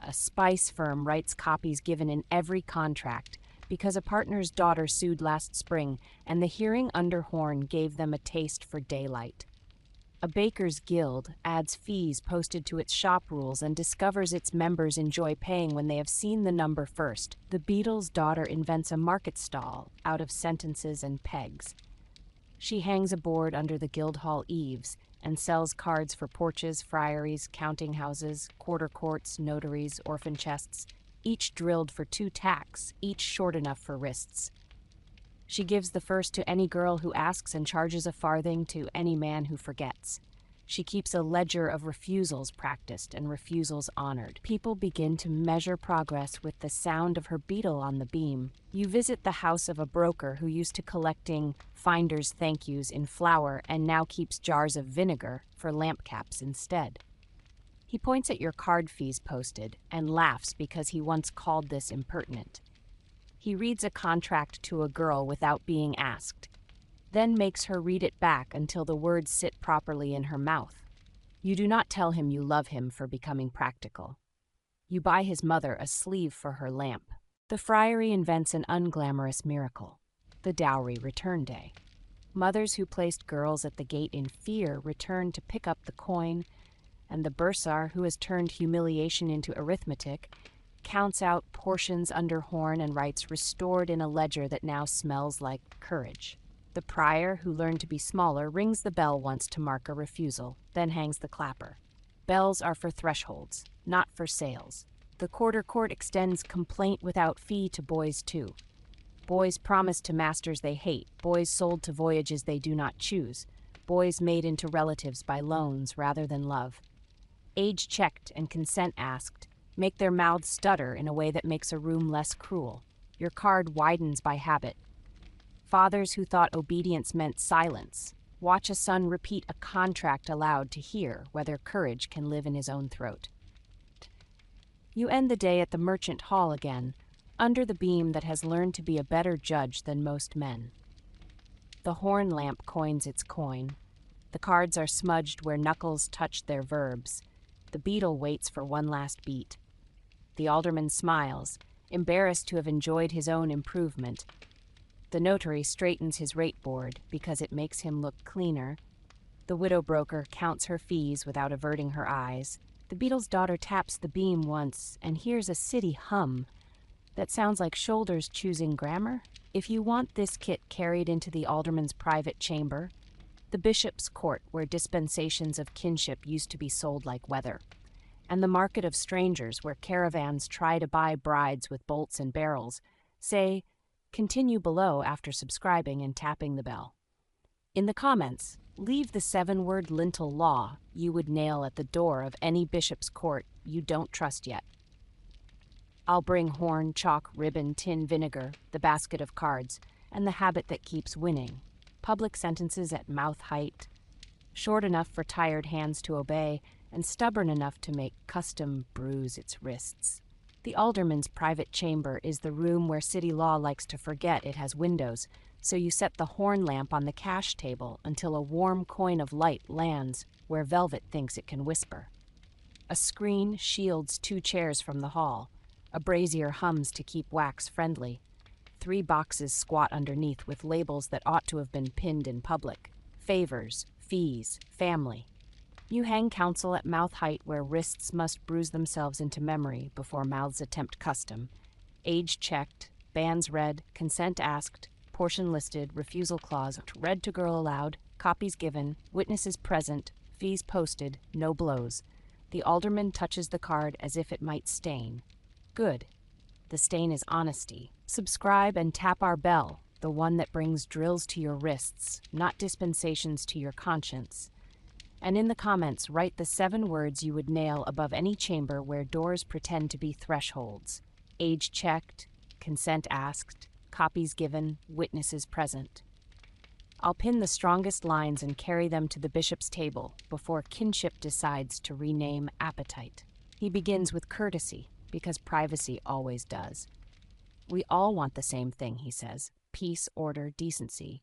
A spice firm writes copies given in every contract because a partner's daughter sued last spring and the hearing under horn gave them a taste for daylight. A baker's guild adds fees posted to its shop rules and discovers its members enjoy paying when they have seen the number first. The beadle's daughter invents a market stall out of sentences and pegs. She hangs a board under the guild hall eaves and sells cards for porches, friaries, counting houses, quarter courts, notaries, orphan chests, each drilled for 2 tacks, each short enough for wrists. She gives the first to any girl who asks and charges a farthing to any man who forgets. She keeps a ledger of refusals practiced and refusals honored. People begin to measure progress with the sound of her beetle on the beam. You visit the house of a broker who used to collecting finder's thank yous in flour and now keeps jars of vinegar for lamp caps instead. He points at your card fees posted and laughs because he once called this impertinent. He reads a contract to a girl without being asked, then makes her read it back until the words sit properly in her mouth. You do not tell him you love him for becoming practical. You buy his mother a sleeve for her lamp. The friary invents an unglamorous miracle, the dowry return day. Mothers who placed girls at the gate in fear return to pick up the coin, and the bursar who has turned humiliation into arithmetic counts out portions under horn and writes restored in a ledger that now smells like courage. The prior, who learned to be smaller, rings the bell once to mark a refusal, then hangs the clapper. Bells are for thresholds, not for sales. The quarter court extends complaint without fee to boys too. Boys promised to masters they hate, boys sold to voyages they do not choose, boys made into relatives by loans rather than love. Age checked and consent asked make their mouths stutter in a way that makes a room less cruel. Your card widens by habit. Fathers who thought obedience meant silence watch a son repeat a contract aloud to hear whether courage can live in his own throat. You end the day at the merchant hall again, under the beam that has learned to be a better judge than most men. The horn lamp coins its coin. The cards are smudged where knuckles touched their verbs. The beetle waits for one last beat. The alderman smiles, embarrassed to have enjoyed his own improvement. The notary straightens his rate board because it makes him look cleaner. The widow broker counts her fees without averting her eyes. The beetle's daughter taps the beam once and hears a city hum that sounds like shoulders choosing grammar. If you want this kit carried into the alderman's private chamber, the bishop's court where dispensations of kinship used to be sold like weather, and the market of strangers where caravans try to buy brides with bolts and barrels, say, continue below after subscribing and tapping the bell. In the comments, leave the 7-word lintel law you would nail at the door of any bishop's court you don't trust yet. I'll bring horn, chalk, ribbon, tin, vinegar, the basket of cards, and the habit that keeps winning. Public sentences at mouth height, short enough for tired hands to obey, and stubborn enough to make custom bruise its wrists. The alderman's private chamber is the room where city law likes to forget it has windows, so you set the horn lamp on the cash table until a warm coin of light lands where velvet thinks it can whisper. A screen shields 2 chairs from the hall. A brazier hums to keep wax friendly. 3 boxes squat underneath with labels that ought to have been pinned in public. Favors, fees, family. You hang counsel at mouth height where wrists must bruise themselves into memory before mouths attempt custom. Age checked, bands read, consent asked, portion listed, refusal clause, read to girl aloud, copies given, witnesses present, fees posted, no blows. The alderman touches the card as if it might stain. Good. The stain is honesty. Subscribe and tap our bell, the one that brings drills to your wrists, not dispensations to your conscience. And in the comments, write the 7 words you would nail above any chamber where doors pretend to be thresholds. Age checked, consent asked, copies given, witnesses present. I'll pin the strongest lines and carry them to the bishop's table before kinship decides to rename appetite. He begins with courtesy, because privacy always does. We all want the same thing, he says, peace, order, decency,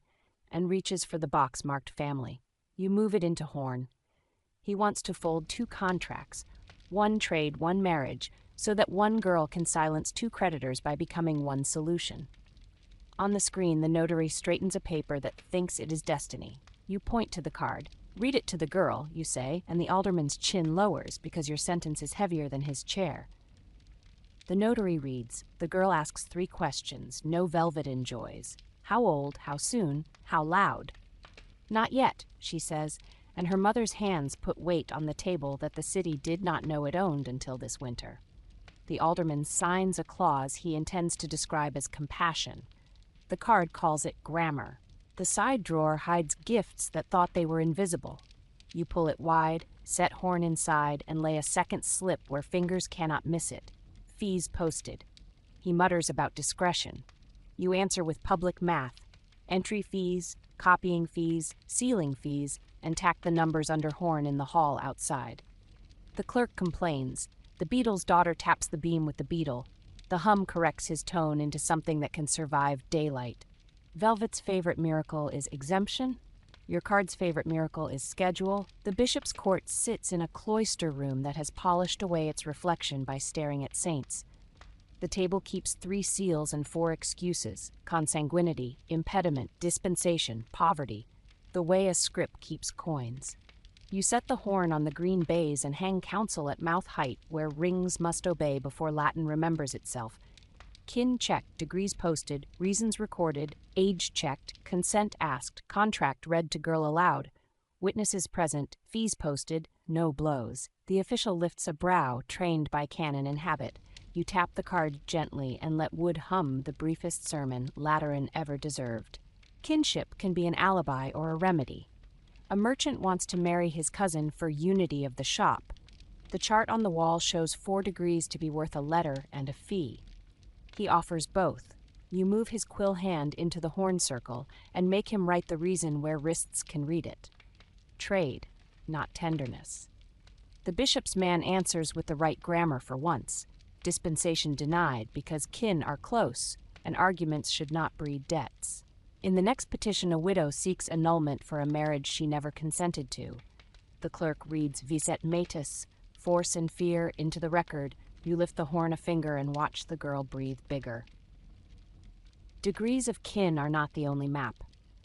and reaches for the box marked family. You move it into Horn. He wants to fold 2 contracts, 1 trade, 1 marriage, so that 1 girl can silence 2 creditors by becoming 1 solution. On the screen, the notary straightens a paper that thinks it is destiny. You point to the card. Read it to the girl, you say, and the alderman's chin lowers because your sentence is heavier than his chair. The notary reads. The girl asks 3 questions no velvet enjoys. How old, how soon, how loud? Not yet, she says, and her mother's hands put weight on the table that the city did not know it owned until this winter. The alderman signs a clause he intends to describe as compassion. The card calls it grammar. The side drawer hides gifts that thought they were invisible. You pull it wide, set Horn inside, and lay a second slip where fingers cannot miss it. Fees posted. He mutters about discretion. You answer with public math. Entry fees, copying fees, sealing fees, and tack the numbers under Horn in the hall outside. The clerk complains. The beetle's daughter taps the beam with the beetle. The hum corrects his tone into something that can survive daylight. Velvet's favorite miracle is exemption. Your card's favorite miracle is schedule. The bishop's court sits in a cloister room that has polished away its reflection by staring at saints. The table keeps 3 seals and 4 excuses: consanguinity, impediment, dispensation, poverty, the way a scrip keeps coins. You set the Horn on the green baize and hang counsel at mouth height where rings must obey before Latin remembers itself. Kin checked, degrees posted, reasons recorded, age checked, consent asked, contract read to girl aloud. Witnesses present, fees posted, no blows. The official lifts a brow trained by canon and habit. You tap the card gently and let wood hum the briefest sermon Lateran ever deserved. Kinship can be an alibi or a remedy. A merchant wants to marry his cousin for unity of the shop. The chart on the wall shows 4 degrees to be worth a letter and a fee. He offers both. You move his quill hand into the Horn circle and make him write the reason where wrists can read it. Trade, not tenderness. The bishop's man answers with the right grammar for once. Dispensation denied because kin are close and arguments should not breed debts. In the next petition, a widow seeks annulment for a marriage she never consented to. The clerk reads vis et metus, force and fear into the record. You lift the Horn a finger and watch the girl breathe bigger. Degrees of kin are not the only map.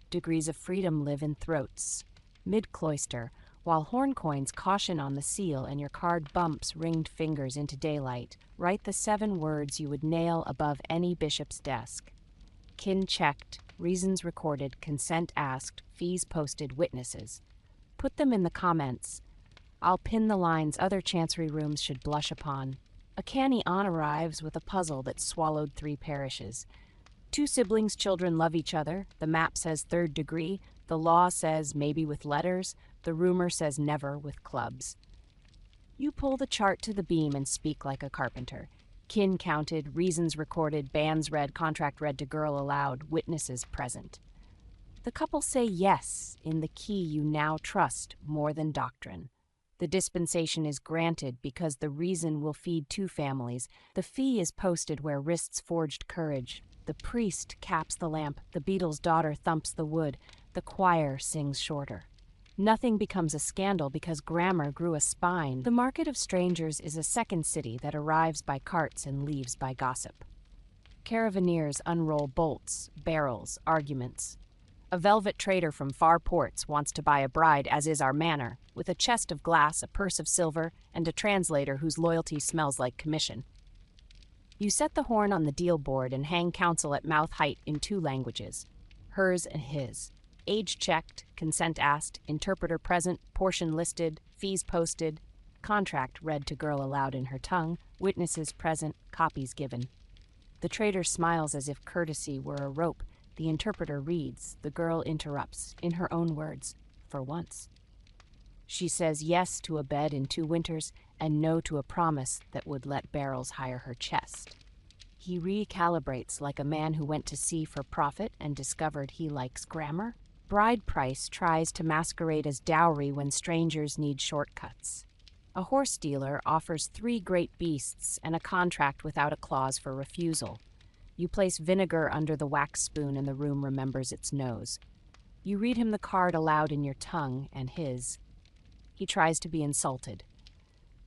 Degrees of freedom live in throats. Mid-cloister, while Horn coins caution on the seal and your card bumps ringed fingers into daylight, write the 7 words you would nail above any bishop's desk. Kin checked, reasons recorded, consent asked, fees posted, witnesses. Put them in the comments. I'll pin the lines other chancery rooms should blush upon. A canny aunt arrives with a puzzle that swallowed 3 parishes. 2 siblings' children love each other. The map says 3rd degree. The law says maybe with letters. The rumor says never with clubs. You pull the chart to the beam and speak like a carpenter. Kin counted, reasons recorded, banns read, contract read to girl aloud, witnesses present. The couple say yes in the key you now trust more than doctrine. The dispensation is granted because the reason will feed 2 families. The fee is posted where wrists forged courage. The priest caps the lamp. The beetle's daughter thumps the wood. The choir sings shorter. Nothing becomes a scandal because grammar grew a spine. The market of strangers is a second city that arrives by carts and leaves by gossip. Caravaneers unroll bolts, barrels, arguments. A velvet trader from far ports wants to buy a bride, as is our manner, with a chest of glass, a purse of silver, and a translator whose loyalty smells like commission. You set the Horn on the deal board and hang counsel at mouth height in 2 languages, hers and his. Age checked, consent asked, interpreter present, portion listed, fees posted, contract read to girl aloud in her tongue, witnesses present, copies given. The trader smiles as if courtesy were a rope. The interpreter reads. The girl interrupts, in her own words, for once. She says yes to a bed in 2 winters and no to a promise that would let barrels hire her chest. He recalibrates like a man who went to sea for profit and discovered he likes grammar. Bride price tries to masquerade as dowry when strangers need shortcuts. A horse dealer offers 3 great beasts and a contract without a clause for refusal. You place vinegar under the wax spoon and the room remembers its nose. You read him the card aloud in your tongue and his. He tries to be insulted.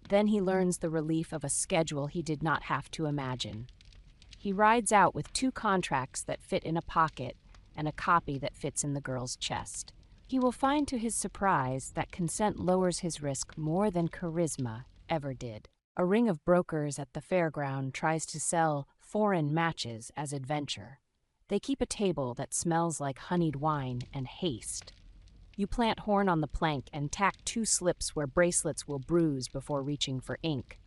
Then he learns the relief of a schedule he did not have to imagine. He rides out with 2 contracts that fit in a pocket and a copy that fits in the girl's chest. He will find to his surprise that consent lowers his risk more than charisma ever did. A ring of brokers at the fairground tries to sell foreign matches as adventure. They keep a table that smells like honeyed wine and haste. You plant horn on the plank and tack 2 slips where bracelets will bruise before reaching for ink.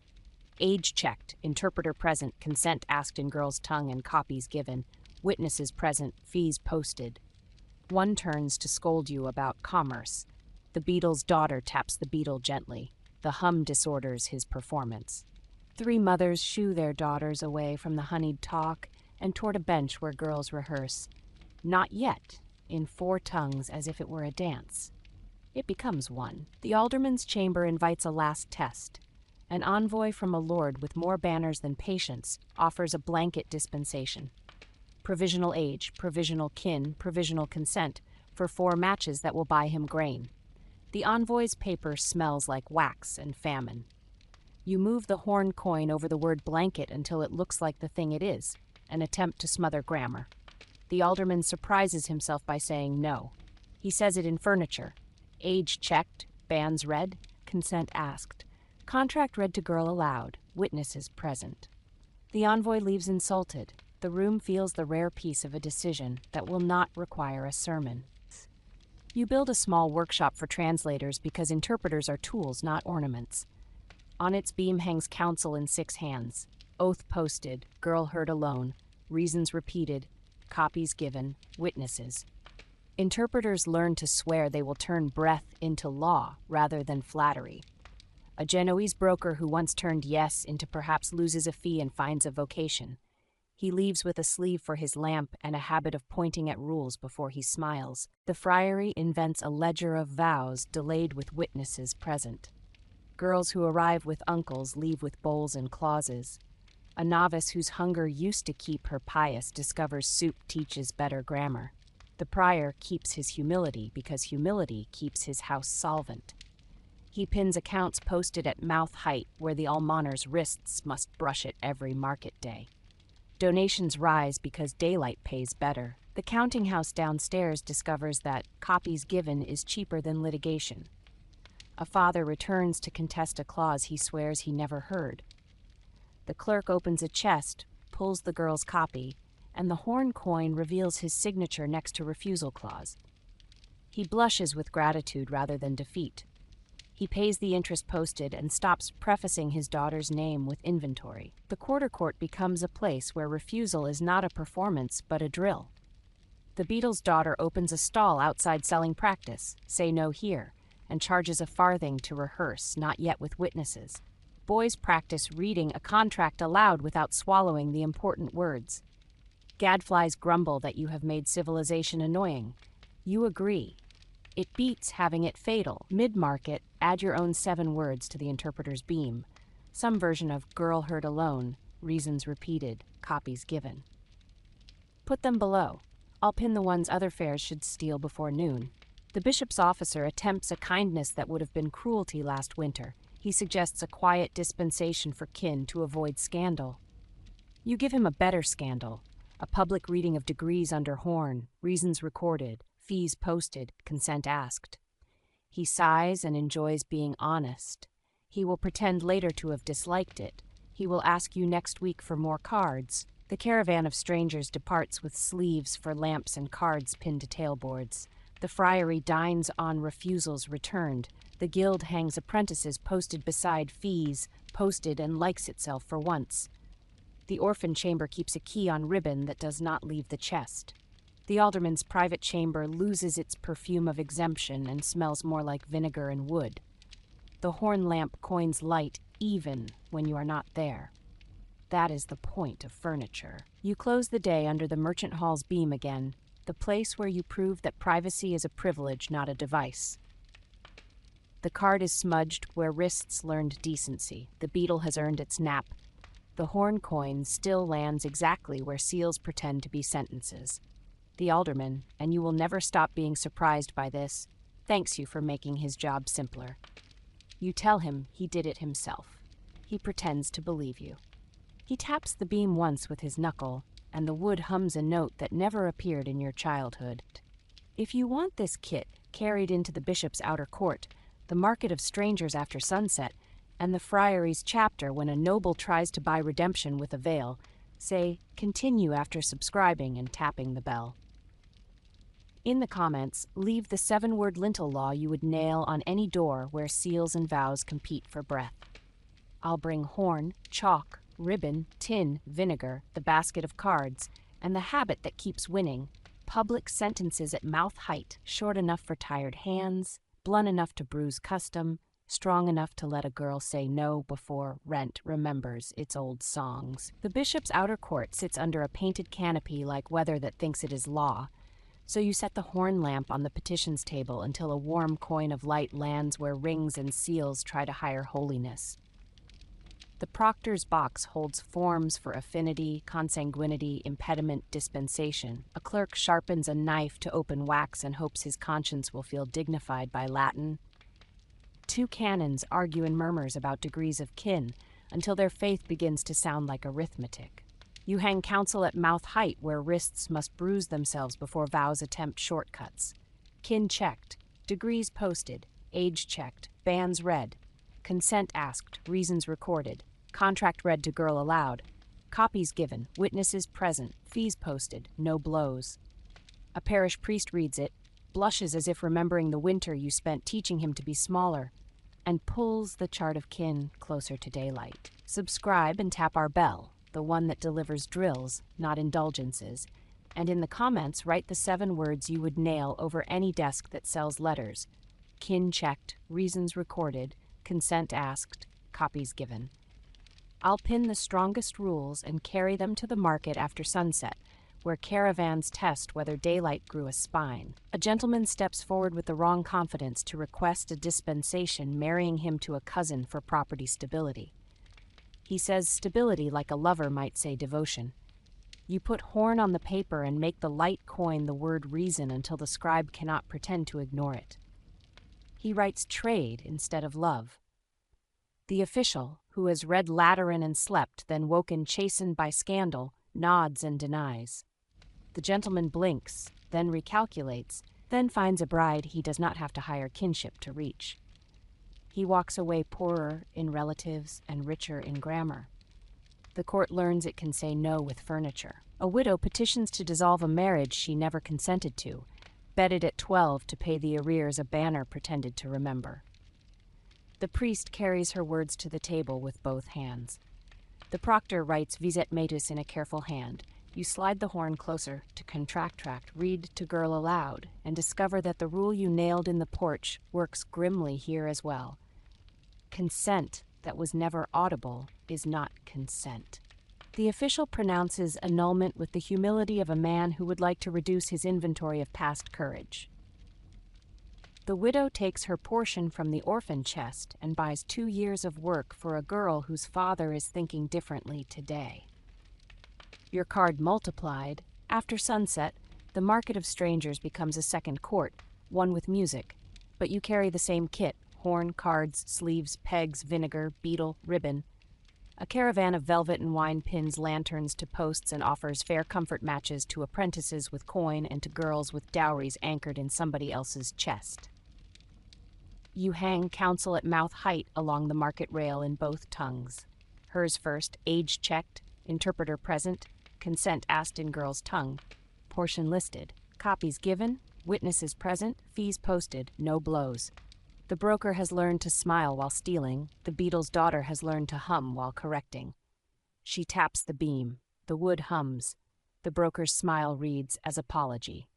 Age checked, interpreter present, consent asked in girl's tongue and copies given, witnesses present, fees posted. One turns to scold you about commerce. The beetle's daughter taps the beetle gently. The hum disorders his performance. 3 mothers shoo their daughters away from the honeyed talk and toward a bench where girls rehearse. Not yet, in 4 tongues as if it were a dance. It becomes one. The alderman's chamber invites a last test. An envoy from a lord with more banners than patience offers a blanket dispensation. Provisional age, provisional kin, provisional consent for 4 matches that will buy him grain. The envoy's paper smells like wax and famine. You move the horn coin over the word blanket until it looks like the thing it is, an attempt to smother grammar. The alderman surprises himself by saying no. He says it in furniture. Age checked, banns read, consent asked. Contract read to girl aloud, witnesses present. The envoy leaves insulted. The room feels the rare piece of a decision that will not require a sermon. You build a small workshop for translators because interpreters are tools, not ornaments. On its beam hangs counsel in 6 hands. Oath posted, girl heard alone, reasons repeated, copies given, witnesses. Interpreters learn to swear they will turn breath into law rather than flattery. A Genoese broker who once turned yes into perhaps loses a fee and finds a vocation. He leaves with a sleeve for his lamp and a habit of pointing at rules before he smiles. The friary invents a ledger of vows delayed with witnesses present. Girls who arrive with uncles leave with bowls and clauses. A novice whose hunger used to keep her pious discovers soup teaches better grammar. The prior keeps his humility because humility keeps his house solvent. He pins accounts posted at mouth height where the almoner's wrists must brush it every market day. Donations rise because daylight pays better. The counting house downstairs discovers that copies given is cheaper than litigation. A father returns to contest a clause he swears he never heard. The clerk opens a chest, pulls the girl's copy, and the horn coin reveals his signature next to refusal clause. He blushes with gratitude rather than defeat. He pays the interest posted and stops prefacing his daughter's name with inventory. The quarter court becomes a place where refusal is not a performance but a drill. The beetle's daughter opens a stall outside selling practice, say no here, and charges a farthing to rehearse, not yet with witnesses. Boys practice reading a contract aloud without swallowing the important words. Gadflies grumble that you have made civilization annoying. You agree. It beats having it fatal. Mid-market, add your own 7 words to the interpreter's beam. Some version of girl heard alone, reasons repeated, copies given. Put them below. I'll pin the ones other fairs should steal before noon. The bishop's officer attempts a kindness that would have been cruelty last winter. He suggests a quiet dispensation for kin to avoid scandal. You give him a better scandal, a public reading of degrees under horn, reasons recorded, fees posted, consent asked. He sighs and enjoys being honest. He will pretend later to have disliked it. He will ask you next week for more cards. The caravan of strangers departs with sleeves for lamps and cards pinned to tailboards. The friary dines on refusals returned. The guild hangs apprentices posted beside fees, posted and likes itself for once. The orphan chamber keeps a key on ribbon that does not leave the chest. The alderman's private chamber loses its perfume of exemption and smells more like vinegar and wood. The horn lamp coins light even when you are not there. That is the point of furniture. You close the day under the merchant hall's beam again. the place where you prove that privacy is a privilege, not a device. The card is smudged where wrists learned decency. The beetle has earned its nap. The horn coin still lands exactly where seals pretend to be sentences. The alderman, and you will never stop being surprised by this, thanks you for making his job simpler. You tell him he did it himself. He pretends to believe you. He taps the beam once with his knuckle, and the wood hums a note that never appeared in your childhood. If you want this kit carried into the bishop's outer court, the market of strangers after sunset, and the friary's chapter when a noble tries to buy redemption with a veil, say, continue after subscribing and tapping the bell. In the comments, leave the 7-word lintel law you would nail on any door where seals and vows compete for breath. I'll bring horn, chalk, ribbon, tin, vinegar, the basket of cards, and the habit that keeps winning, public sentences at mouth height, short enough for tired hands, blunt enough to bruise custom, strong enough to let a girl say no before rent remembers its old songs. The bishop's outer court sits under a painted canopy like weather that thinks it is law, so you set the horn lamp on the petitions table until a warm coin of light lands where rings and seals try to hire holiness. The proctor's box holds forms for affinity, consanguinity, impediment, dispensation. A clerk sharpens a knife to open wax and hopes his conscience will feel dignified by Latin. 2 canons argue in murmurs about degrees of kin until their faith begins to sound like arithmetic. You hang counsel at mouth height where wrists must bruise themselves before vows attempt shortcuts. Kin checked, degrees posted, age checked, banns read, consent asked, reasons recorded, contract read to girl aloud, copies given, witnesses present, fees posted, no blows. A parish priest reads it, blushes as if remembering the winter you spent teaching him to be smaller, and pulls the chart of kin closer to daylight. Subscribe and tap our bell, the one that delivers drills, not indulgences, and in the comments write the 7 words you would nail over any desk that sells letters. Kin checked, reasons recorded, consent asked, copies given. I'll pin the strongest rules and carry them to the market after sunset, where caravans test whether daylight grew a spine. A gentleman steps forward with the wrong confidence to request a dispensation marrying him to a cousin for property stability. He says stability like a lover might say devotion. You put horn on the paper and make the light coin the word reason until the scribe cannot pretend to ignore it. He writes trade instead of love. The official, who has read Lateran and slept, then woken chastened by scandal, nods and denies. The gentleman blinks, then recalculates, then finds a bride he does not have to hire kinship to reach. He walks away poorer in relatives and richer in grammar. The court learns it can say no with furniture. A widow petitions to dissolve a marriage she never consented to, betted at 12 to pay the arrears a banner pretended to remember. The priest carries her words to the table with both hands. The proctor writes viset metus in a careful hand. You slide the horn closer to contract, read to girl aloud, and discover that the rule you nailed in the porch works grimly here as well. Consent that was never audible is not consent. The official pronounces annulment with the humility of a man who would like to reduce his inventory of past courage. The widow takes her portion from the orphan chest and buys 2 years of work for a girl whose father is thinking differently today. Your card multiplied. After sunset, the market of strangers becomes a second court, one with music, but you carry the same kit: horn, cards, sleeves, pegs, vinegar, beetle, ribbon. A caravan of velvet and wine pins lanterns to posts and offers fair comfort matches to apprentices with coin and to girls with dowries anchored in somebody else's chest. You hang counsel at mouth height along the market rail in both tongues. Hers first, age checked, interpreter present, consent asked in girl's tongue, portion listed, copies given, witnesses present, fees posted, no blows. The broker has learned to smile while stealing. The beetle's daughter has learned to hum while correcting. She taps the beam. The wood hums. The broker's smile reads as apology.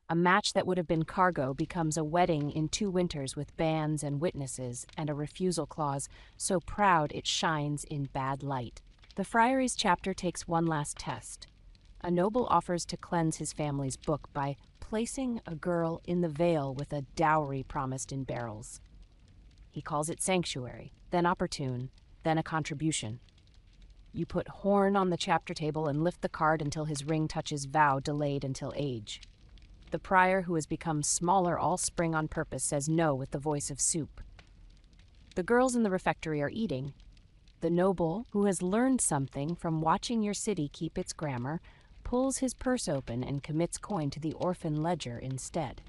A match that would have been cargo becomes a wedding in 2 winters with banns and witnesses and a refusal clause so proud it shines in bad light. The friary's chapter takes one last test. A noble offers to cleanse his family's book by placing a girl in the veil with a dowry promised in barrels. He calls it sanctuary, then opportune, then a contribution. You put horn on the chapter table and lift the card until his ring touches vow delayed until age. The prior, who has become smaller all spring on purpose, says no with the voice of soup. The girls in the refectory are eating. The noble, who has learned something from watching your city keep its grammar, pulls his purse open and commits coin to the orphan ledger instead.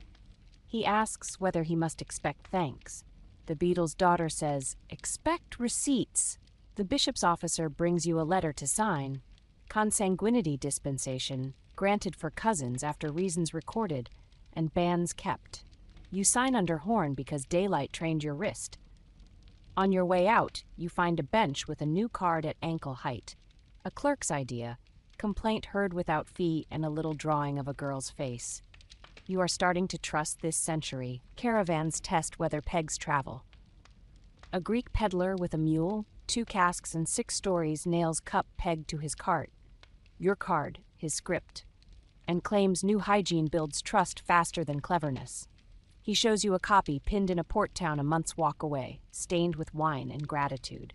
He asks whether he must expect thanks. The beadle's daughter says, "Expect receipts." The bishop's officer brings you a letter to sign. Consanguinity dispensation, granted for cousins after reasons recorded, and banns kept. You sign under horn because daylight trained your wrist. On your way out, you find a bench with a new card at ankle height. A clerk's idea, complaint heard without fee, and a little drawing of a girl's face. You are starting to trust this century. Caravans test whether pegs travel. A Greek peddler with a mule, 2 casks, and 6 stories nails cup pegged to his cart. Your card, his script, and claims new hygiene builds trust faster than cleverness. He shows you a copy pinned in a port town a month's walk away, stained with wine and gratitude.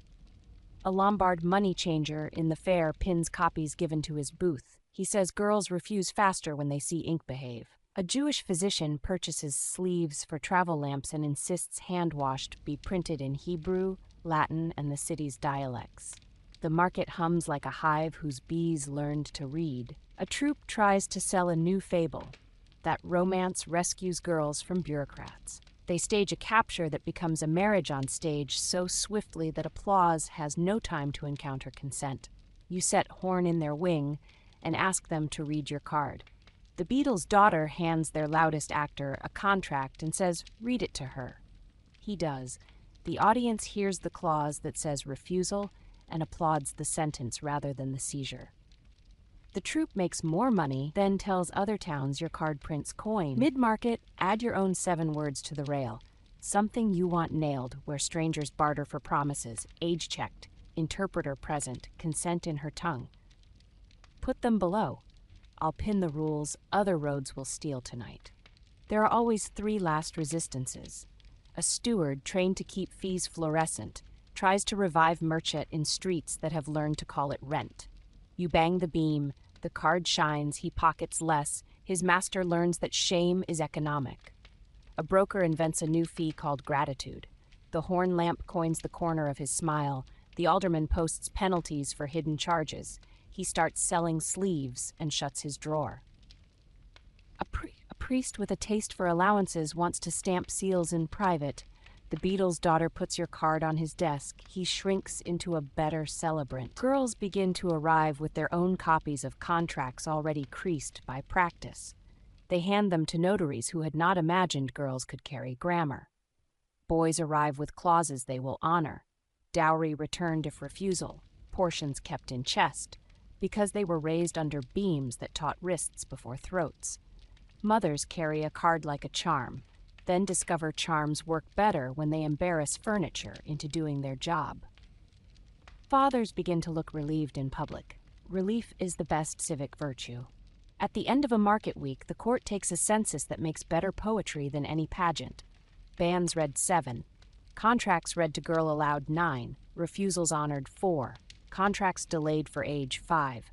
A Lombard money changer in the fair pins copies given to his booth. He says girls refuse faster when they see ink behave. A Jewish physician purchases sleeves for travel lamps and insists hand-washed be printed in Hebrew, Latin, and the city's dialects. The market hums like a hive whose bees learned to read. A troupe tries to sell a new fable, that romance rescues girls from bureaucrats. They stage a capture that becomes a marriage on stage so swiftly that applause has no time to encounter consent. You set horn in their wing and ask them to read your card. The beadle's daughter hands their loudest actor a contract and says, "Read it to her." He does. The audience hears the clause that says refusal and applauds the sentence rather than the seizure. The troupe makes more money, then tells other towns your card prints coin. Mid-market, add your own 7 words to the rail. Something you want nailed, where strangers barter for promises, age-checked, interpreter present, consent in her tongue. Put them below. I'll pin the rules, other roads will steal tonight. There are always 3 last resistances. A steward, trained to keep fees fluorescent, tries to revive merchant in streets that have learned to call it rent. You bang the beam, the card shines, he pockets less, his master learns that shame is economic. A broker invents a new fee called gratitude. The horn lamp coins the corner of his smile, the alderman posts penalties for hidden charges. He starts selling sleeves and shuts his drawer. A priest with a taste for allowances wants to stamp seals in private. The beadle's daughter puts your card on his desk. He shrinks into a better celebrant. Girls begin to arrive with their own copies of contracts already creased by practice. They hand them to notaries who had not imagined girls could carry grammar. Boys arrive with clauses they will honor. Dowry returned if refusal, portions kept in chest, because they were raised under beams that taught wrists before throats. Mothers carry a card like a charm, then discover charms work better when they embarrass furniture into doing their job. Fathers begin to look relieved in public. Relief is the best civic virtue. At the end of a market week, the court takes a census that makes better poetry than any pageant. Bans read 7. Contracts read to girl allowed 9. Refusals honored 4. Contracts delayed for age 5.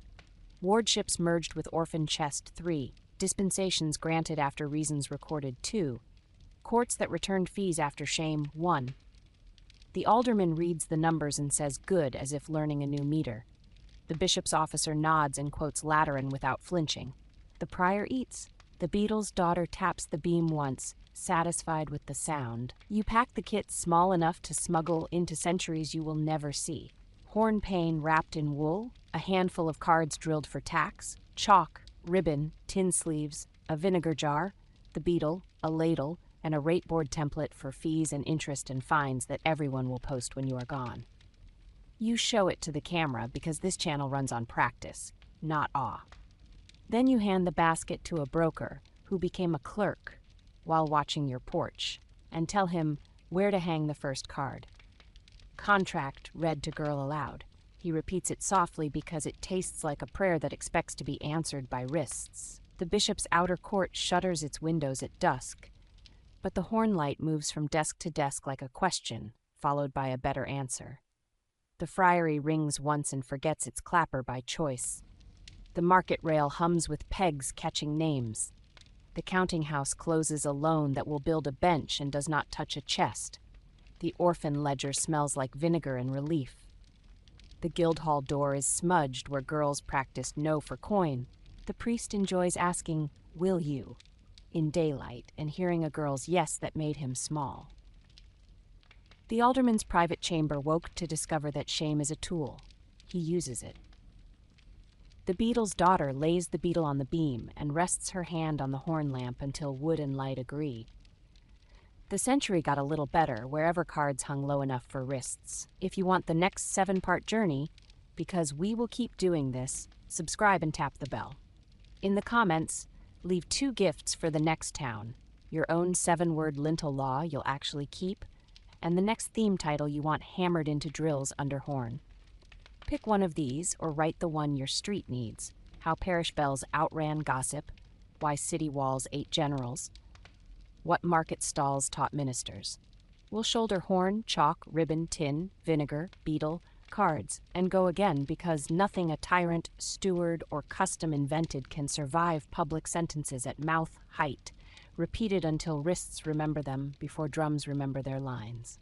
Wardships merged with orphan chest 3. Dispensations granted after reasons recorded 2. Courts that returned fees after shame 1. The alderman reads the numbers and says good as if learning a new meter. The bishop's officer nods and quotes Lateran without flinching. The prior eats. The beadle's daughter taps the beam once, satisfied with the sound. You pack the kit small enough to smuggle into centuries you will never see. Horn pane wrapped in wool, a handful of cards drilled for tax, chalk, ribbon, tin sleeves, a vinegar jar, the beadle, a ladle, and a rate board template for fees and interest and fines that everyone will post when you are gone. You show it to the camera because this channel runs on practice, not awe. Then you hand the basket to a broker who became a clerk while watching your porch and tell him where to hang the first card. Contract read to girl aloud. He repeats it softly because it tastes like a prayer that expects to be answered by wrists. The bishop's outer court shutters its windows at dusk, but the horn light moves from desk to desk like a question, followed by a better answer. The friary rings once and forgets its clapper by choice. The market rail hums with pegs catching names. The counting house closes a loan that will build a bench and does not touch a chest. The orphan ledger smells like vinegar and relief. The Guildhall door is smudged where girls practice no for coin. The priest enjoys asking, "Will you?" in daylight and hearing a girl's yes that made him small. The alderman's private chamber woke to discover that shame is a tool. He uses it. The beadle's daughter lays the beetle on the beam and rests her hand on the horn lamp until wood and light agree. The century got a little better wherever cards hung low enough for wrists. If you want the next 7-part journey, because we will keep doing this, subscribe and tap the bell. In the comments, leave 2 gifts for the next town, your own 7-word lintel law you'll actually keep, and the next theme title you want hammered into drills under horn. Pick one of these or write the one your street needs: how parish bells outran gossip, why city walls ate generals, what market stalls taught ministers. We'll shoulder horn, chalk, ribbon, tin, vinegar, beetle, cards, and go again because nothing a tyrant, steward, or custom invented can survive public sentences at mouth height, repeated until wrists remember them before drums remember their lines.